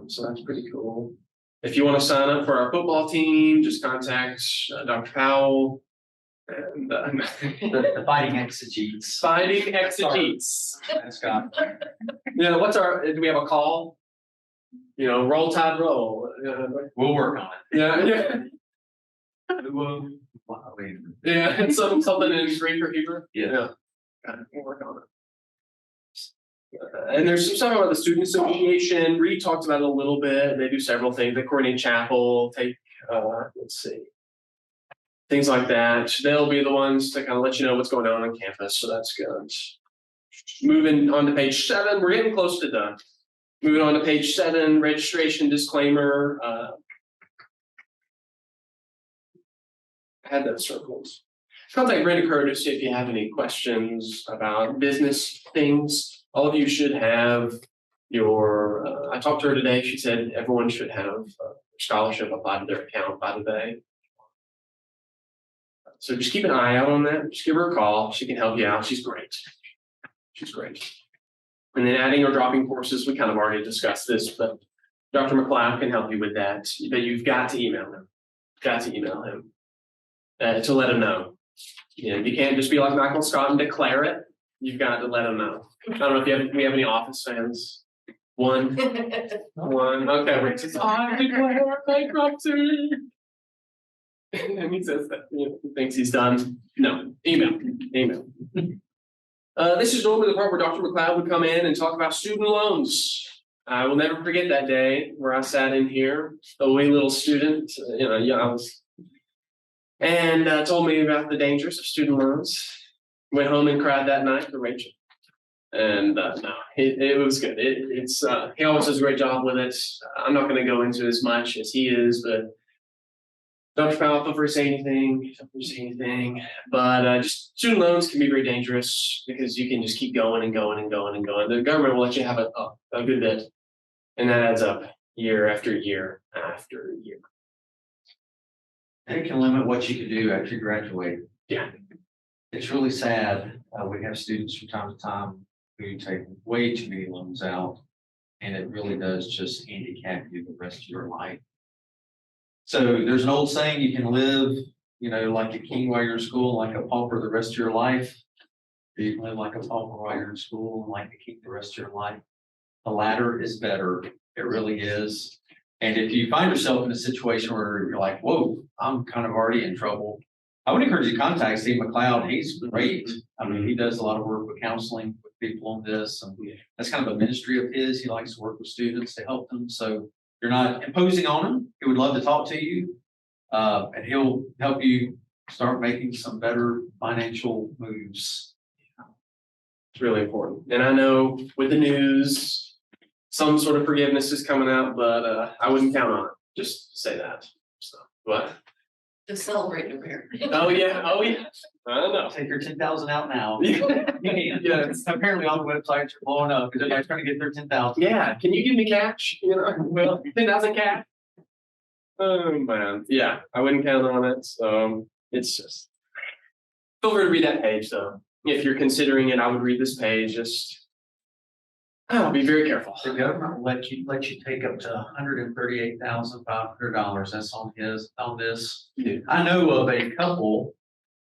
So that's pretty cool. If you want to sign up for our football team, just contact Dr. Powell. And The fighting exegetes. Fighting exegetes. Scott. Do we have a call? Roll Tide roll. We'll work on it. Yeah. Yeah. Something in Greek or Hebrew. Yeah. We'll work on it. And there's some stuff about the Student Association. Reed talked about it a little bit. They do several things. They coordinate chapel, take, things like that. They'll be the ones to kind of let you know what's going on campus. So that's good. Moving on to page 7, we're getting close to done. Moving on to page 7, registration disclaimer. I had those circles. Contact Brenda Curtis if you have any questions about business things. All of you should have your, I talked to her today. She said everyone should have scholarship applied to their account by today. So just keep an eye out on that. Just give her a call. She can help you out. She's great. She's great. And then adding or dropping courses, we kind of already discussed this, but Dr. McLeod can help you with that. But you've got to email him. Got to email him to let him know. You can't just be like Michael Scott and declare it. You've got to let him know. I don't know if we have any Office fans. One. Okay, we're just I declare bankruptcy. And he says that he thinks he's done. No, email. This is normally the part where Dr. McLeod would come in and talk about student loans. I will never forget that day where I sat in here, a wee little student, and told me about the dangers of student loans. Went home and cried that night for Rachel. And no, it was good. He always does a great job with it. I'm not going to go into as much as he is, but Dr. Powell, feel free to say anything. But just student loans can be very dangerous because you can just keep going and going and going and going. The government will let you have a good bit, and that adds up year after year after year. And it can limit what you can do after you graduate. Yeah. It's really sad. We have students from time to time who take way too many loans out, and it really does just handicap you the rest of your life. So there's an old saying, you can live, like a king while you're in school, like a pauper the rest of your life. Or you can live like a pauper while you're in school and like a king the rest of your life. The latter is better. It really is. And if you find yourself in a situation where you're like, whoa, I'm kind of already in trouble, I would encourage you to contact Steve McLeod. He's great. I mean, he does a lot of work with counseling with people on this. And that's kind of a ministry of his. He likes to work with students to help them. So you're not imposing on him. He would love to talk to you. And he'll help you start making some better financial moves. It's really important. And I know with the news, some sort of forgiveness is coming out, but I wouldn't count on it. Just to say that. So, what? Just celebrate over here. Oh, yeah. Oh, yeah. I don't know. Take your 10,000 out now. Yeah. Yeah. Apparently all the websites are blowing up because everybody's trying to get their 10,000. Yeah. Can you give me cash? You know, well, 10,000 cash. Oh, man. Yeah. I wouldn't count on it. So it's just, feel free to read that page though. If you're considering it, I would read this page. Just, oh, be very careful. The government will let you take up to $138,500. That's on this. I know of a couple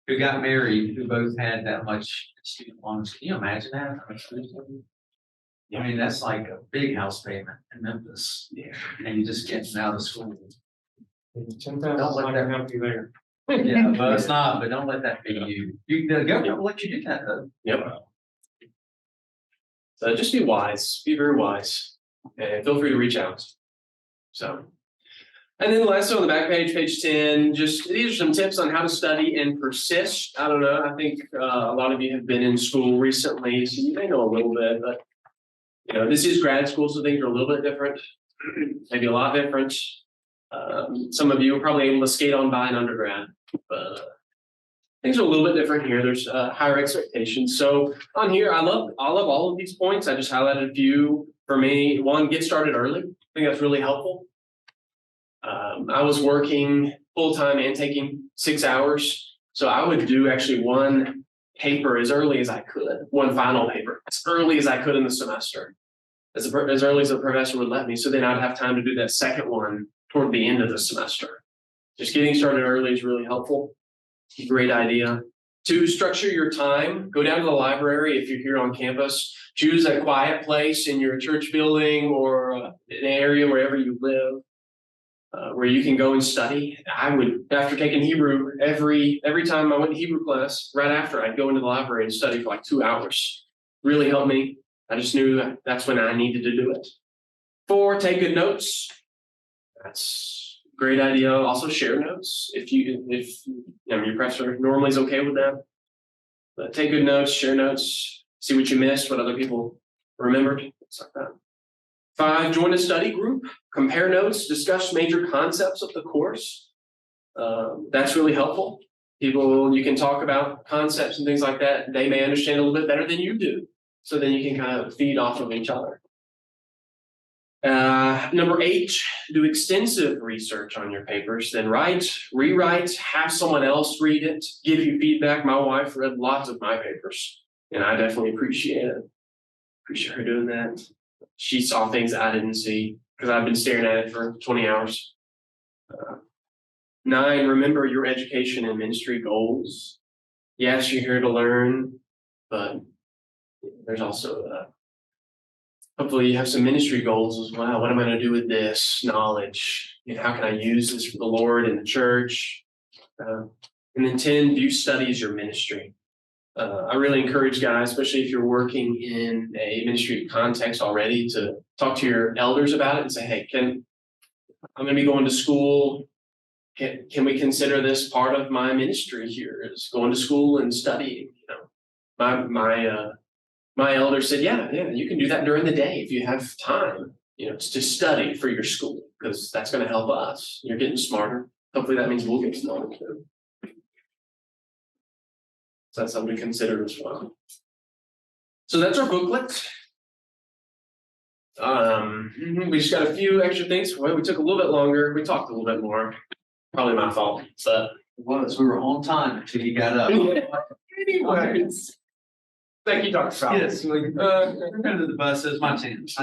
who got married who both had that much student loans. Can you imagine that? I mean, that's like a big house payment in Memphis. Yeah. And you just getting out of school. 10,000 might help you there. Yeah, but it's not, but don't let that be you. The government will let you do that though. Yep. So just be wise, be very wise, and feel free to reach out. So, and then last on the back page, page 10, just these are some tips on how to study and persist. I don't know. I think a lot of you have been in school recently, so you may know a little bit, but you know, this is grad school, so things are a little bit different, maybe a lot different. Some of you are probably able to skate on by an undergrad, but things are a little bit different here. There's higher expectations. So on here, I love all of these points. I just highlighted a few for me. One, get started early. I think that's really helpful. I was working full-time and taking 6 hours. So I would do actually one paper as early as I could, one final paper, as early as I could in the semester, as early as the professor would let me. So then I'd have time to do that second one toward the end of the semester. Just getting started early is really helpful. Great idea. To structure your time, go down to the library if you're here on campus. Choose a quiet place in your church building or an area wherever you live where you can go and study. I would, after taking Hebrew, every time I went to Hebrew class, right after I'd go into the library and study for like 2 hours. Really helped me. I just knew that's when I needed to do it. 4, take good notes. That's a great idea. Also share notes if you know, your professor normally is okay with that. But take good notes, share notes, see what you missed, what other people remembered, things like that. 5, join a study group, compare notes, discuss major concepts of the course. That's really helpful. You can talk about concepts and things like that. They may understand a little bit better than you do. So then you can kind of feed off of each other. Number 8, do extensive research on your papers, then write, rewrite, have someone else read it, give you feedback. My wife read lots of my papers, and I definitely appreciate it. Appreciate her doing that. She saw things I didn't see because I've been staring at it for 20 hours. 9, remember your education and ministry goals. Yes, you're here to learn, but there's also hopefully you have some ministry goals as well. What am I going to do with this knowledge? You know, how can I use this for the Lord in the church? And then 10, view study as your ministry. I really encourage guys, especially if you're working in a ministry context already, to talk to your elders about it and say, hey, I'm going to be going to school. Can we consider this part of my ministry here? Is going to school and studying? You know, my elder said, yeah, you can do that during the day if you have time, you know, to study for your school, because that's going to help us. You're getting smarter. Hopefully that means we'll get smarter too. So that's something to consider as well. So that's our booklet. We just got a few extra things. Well, we took a little bit longer. We talked a little bit more. Probably my fault. But We were on time until you got up. anyways. Thank you, Dr. Fowler. Yes, we're going to the bus. It's my chance.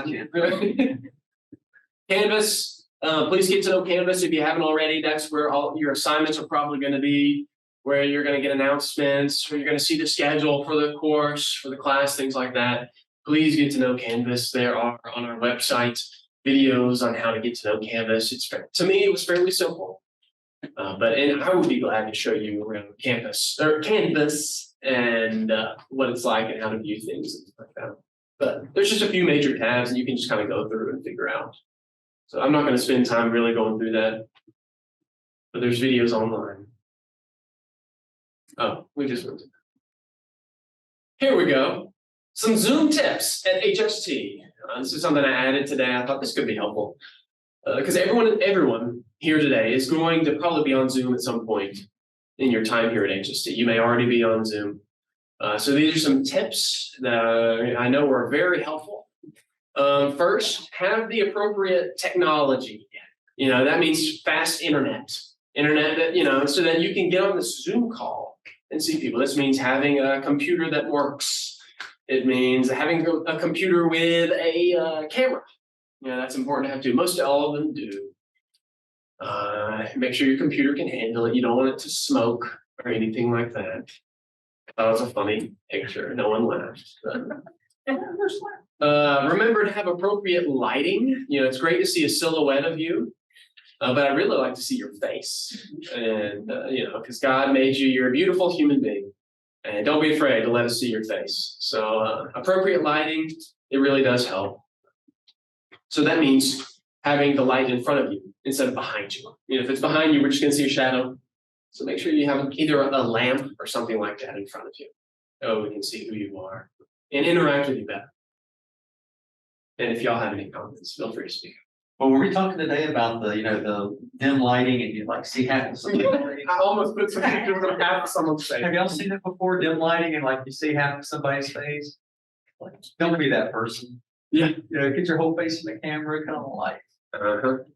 Canvas, please get to know Canvas if you haven't already. That's where all your assignments are probably going to be, where you're going to get announcements, where you're going to see the schedule for the course, for the class, things like that. Please get to know Canvas. There are on our website videos on how to get to know Canvas. To me, it was fairly simple. And I would be glad to show you around campus or Canvas and what it's like and how to view things and stuff like that. But there's just a few major tabs and you can just kind of go through and figure out. So I'm not going to spend time really going through that, but there's videos online. Oh, we just went to that. Here we go. Some Zoom tips at HST. This is something I added today. I thought this could be helpful because everyone here today is going to probably be on Zoom at some point in your time here at HST. You may already be on Zoom. So these are some tips that I know are very helpful. First, have the appropriate technology. That means fast internet that, so that you can get on this Zoom call and see people. This means having a computer that works. It means having a computer with a camera. That's important to have too. Most all of them do. Make sure your computer can handle it. You don't want it to smoke or anything like that. That was a funny picture. No one laughed. Remember to have appropriate lighting. It's great to see a silhouette of you, but I really like to see your face. And, because God made you, you're a beautiful human being. And don't be afraid to let us see your face. So appropriate lighting, it really does help. So that means having the light in front of you instead of behind you. If it's behind you, we're just going to see a shadow. So make sure you have either a lamp or something like that in front of you. Oh, we can see who you are and interact with you better. And if y'all have any comments, feel free to speak. Well, were we talking today about the dim lighting and you see half of somebody's face? I almost put some pictures of half of someone's face. Have y'all seen it before, dim lighting and you see half of somebody's face? Don't be that person. Yeah. Get your whole face in the camera, kind of light.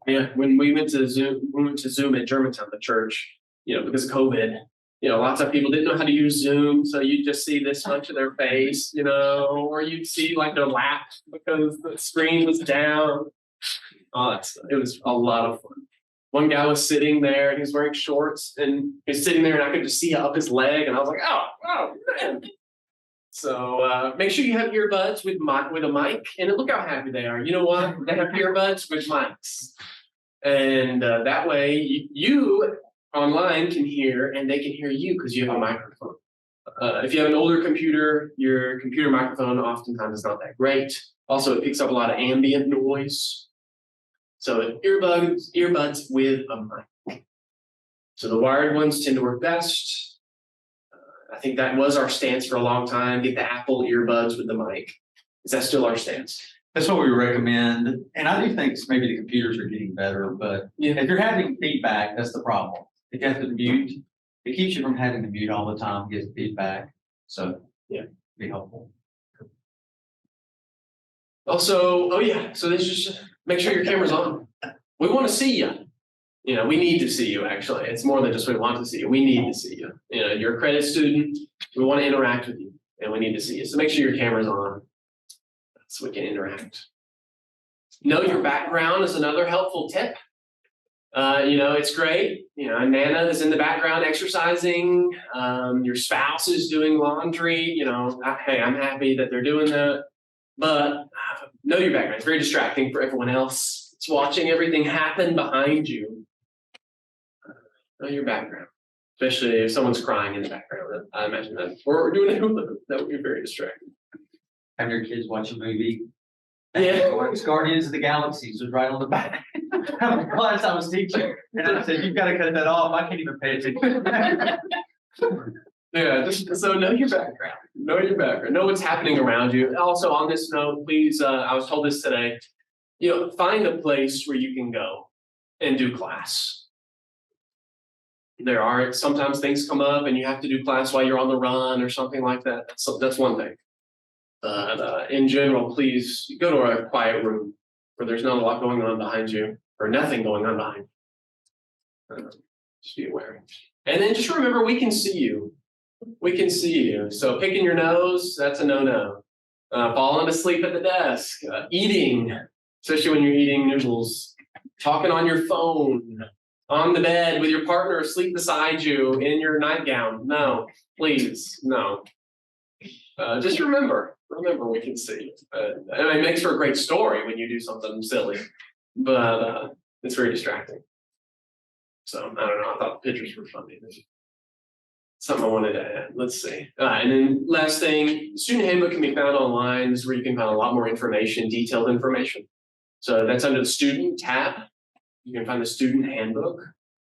Yeah, when we went to Zoom at Germantown, the church, because of COVID, lots of people didn't know how to use Zoom. So you just see this much of their face, or you'd see their lap because the screen was down. Oh, it was a lot of fun. One guy was sitting there, he was wearing shorts and he was sitting there and I could just see up his leg and I was like, oh man. So make sure you have earbuds with a mic and look how happy they are. You know what? They have earbuds with mics. And that way you online can hear and they can hear you because you have a microphone. If you have an older computer, your computer microphone oftentimes is not that great. Also, it picks up a lot of ambient noise. So earbuds with a mic. So the wired ones tend to work best. I think that was our stance for a long time. Get the Apple earbuds with the mic. Is that still our stance? That's what we recommend. And I do think maybe the computers are getting better, but if you're having feedback, that's the problem. If you have to mute, it keeps you from having to mute all the time, get feedback. So be helpful. Also, so this just make sure your camera's on. We want to see you. We need to see you actually. It's more than just we want to see you. We need to see you. You're a credit student. We want to interact with you and we need to see you. So make sure your camera's on so we can interact. Know your background is another helpful tip. It's great. Nana is in the background exercising. Your spouse is doing laundry. Hey, I'm happy that they're doing that. But know your background. It's very distracting for everyone else. It's watching everything happen behind you. Know your background, especially if someone's crying in the background. I imagine that, or doing a hula hoop. That would be very distracting. Have your kids watch a movie. Yeah. Guardians of the Galaxies was right on the back. The class I was teaching, and I said, "You've got to cut that off. I can't even pay attention." Yeah, so know your background. Know your background. Know what's happening around you. Also, on this note, please, I was told this today, find a place where you can go and do class. There are sometimes things come up and you have to do class while you're on the run or something like that. So that's one thing. But in general, please go to a quiet room where there's not a lot going on behind you or nothing going on behind you. Just be aware. And then just remember, we can see you. We can see you. So picking your nose, that's a no-no. Falling asleep at the desk, eating, especially when you're eating noodles, talking on your phone, on the bed with your partner asleep beside you in your nightgown. No, please, no. Just remember we can see. And it makes for a great story when you do something silly, but it's very distracting. So I don't know, I thought the pictures were funny. Something I wanted to add, let's see. And then last thing, student handbook can be found online. This is where you can find a lot more information, detailed information. So that's under the student tab. You can find the student handbook.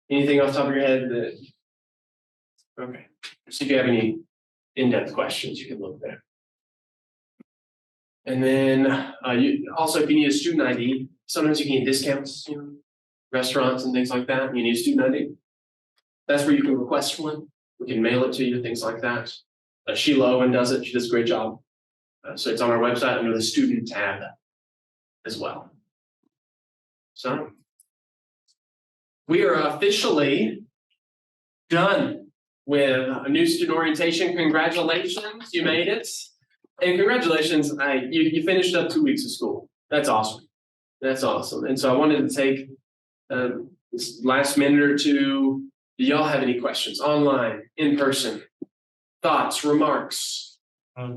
Anything off the top of your head that, okay. So if you have any in-depth questions, you can look there. And then also, if you need a student ID, sometimes you can get discounts, restaurants and things like that. You need a student ID. That's where you can request one. We can mail it to you, things like that. Sheila Owen does it. She does a great job. So it's on our website under the student tab as well. So we are officially done with a new student orientation. Congratulations, you made it. And congratulations, you finished up 2 weeks of school. That's awesome. That's awesome. And so I wanted to take this last minute or two. Do y'all have any questions online, in person? Thoughts, remarks?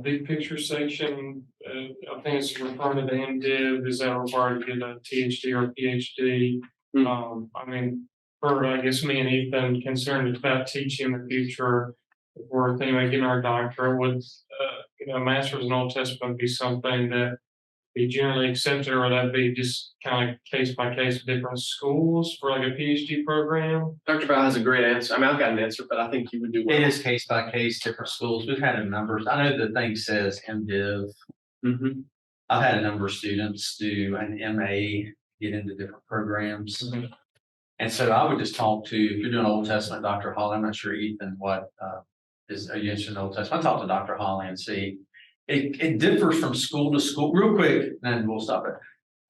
Big picture section, I think it's referring to the MDiv, is that required to get a THD or PhD? I mean, for, I guess, me and Ethan concerned about teaching in the future, if we're thinking about getting our doctorate, would, master's in Old Testament be something that be generally accepted, or would that be just kind of case by case with different schools for like a PhD program? Dr. Val has a great answer. I mean, I've got an answer, but I think you would do well. It is case by case, different schools. We've had a number. I know the thing says MDiv. Mm-hmm. I've had a number of students do an MA, get into different programs. Mm-hmm. And so I would just talk to, if you're doing Old Testament, Dr. Holly, I'm not sure, Ethan, are you interested in Old Testament? I'll talk to Dr. Holly and see. It differs from school to school. Real quick, and we'll stop it.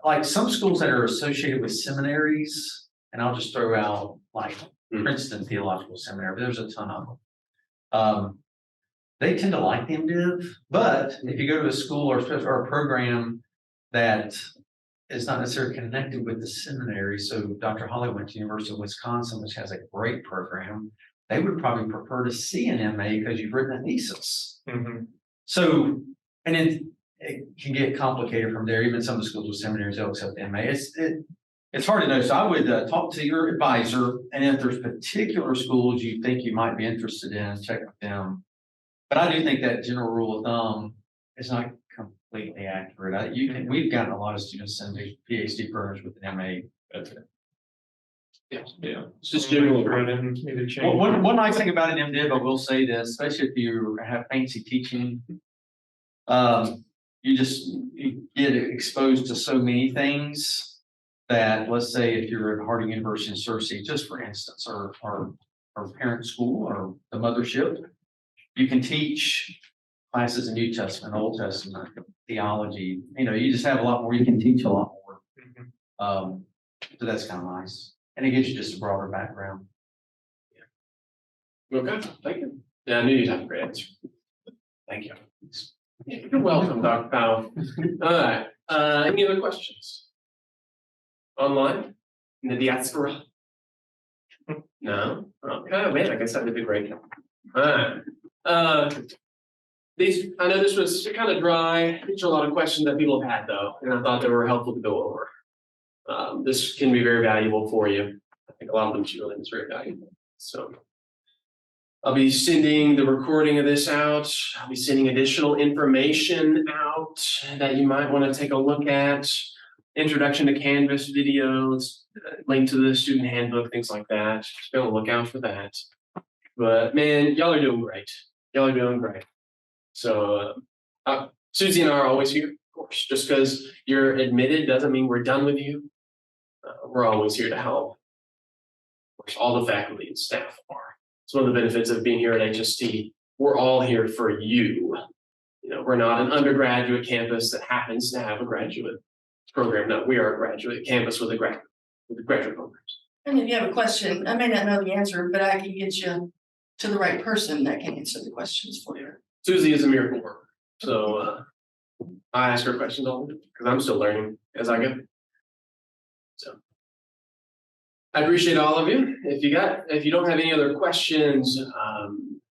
Like some schools that are associated with seminaries, and I'll just throw out like Princeton Theological Seminary, but there's a ton of them. They tend to like the MDiv, but if you go to a school or a program that is not necessarily connected with the seminary, so Dr. Holly went to University of Wisconsin, which has a great program, they would probably prefer to see an MA because you've written a thesis. Mm-hmm. So, and then it can get complicated from there. Even some of the schools with seminaries, they'll accept the MA. It's hard to know. So I would talk to your advisor, and if there's particular schools you think you might be interested in, check with them. But I do think that general rule of thumb is not completely accurate. We've gotten a lot of students into PhD programs with an MA. Yeah. It's just generally One nice thing about an MDiv, I will say this, especially if you have fancy teaching, you get exposed to so many things that, let's say, if you're at Harding University in Searcy, just for instance, or parent school or the mothership, you can teach classes in New Testament, Old Testament, theology. You just have a lot more. You can teach a lot more. So that's kind of nice. And it gives you just a broader background. Okay, thank you. Yeah, I knew you'd have a great answer. Thank you. You're welcome, Dr. Powell. All right. Any other questions? Online? In the diaspora? No? Okay, man, I guess I did a great job. All right. I know this was kind of dry. There's a lot of questions that people have had, though, and I thought they were helpful to go over. This can be very valuable for you. I think a lot of them should really be very valuable. So I'll be sending the recording of this out. I'll be sending additional information out that you might want to take a look at. Introduction to Canvas videos, link to the student handbook, things like that. Just be on the lookout for that. But man, y'all are doing great. Y'all are doing great. So Susie and I are always here, of course. Just because you're admitted doesn't mean we're done with you. We're always here to help. Of course, all the faculty and staff are. It's one of the benefits of being here at HST. We're all here for you. We're not an undergraduate campus that happens to have a graduate program. No, we are a graduate campus with graduate programs. And if you have a question, I may not know the answer, but I can get you to the right person that can answer the questions for you. Susie is a miracle worker. So I ask her questions all the time because I'm still learning as I go. So I appreciate all of you. If you don't have any other questions,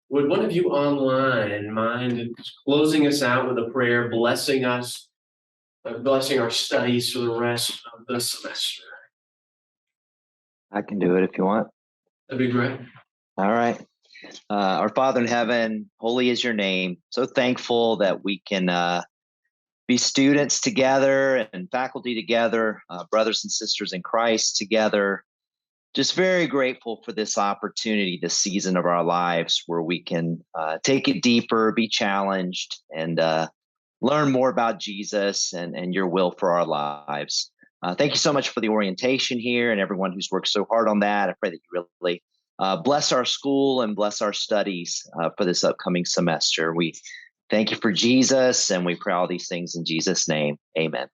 would one of you online mind closing us out with a prayer, blessing us, blessing our studies for the rest of the semester? I can do it if you want. That'd be great. All right. Our Father in heaven, holy is your name. So thankful that we can be students together and faculty together, brothers and sisters in Christ together. Just very grateful for this opportunity, this season of our lives where we can take it deeper, be challenged, and learn more about Jesus and your will for our lives. Thank you so much for the orientation here and everyone who's worked so hard on that. I pray that you really bless our school and bless our studies for this upcoming semester. We thank you for Jesus, and we pray all these things in Jesus' name. Amen.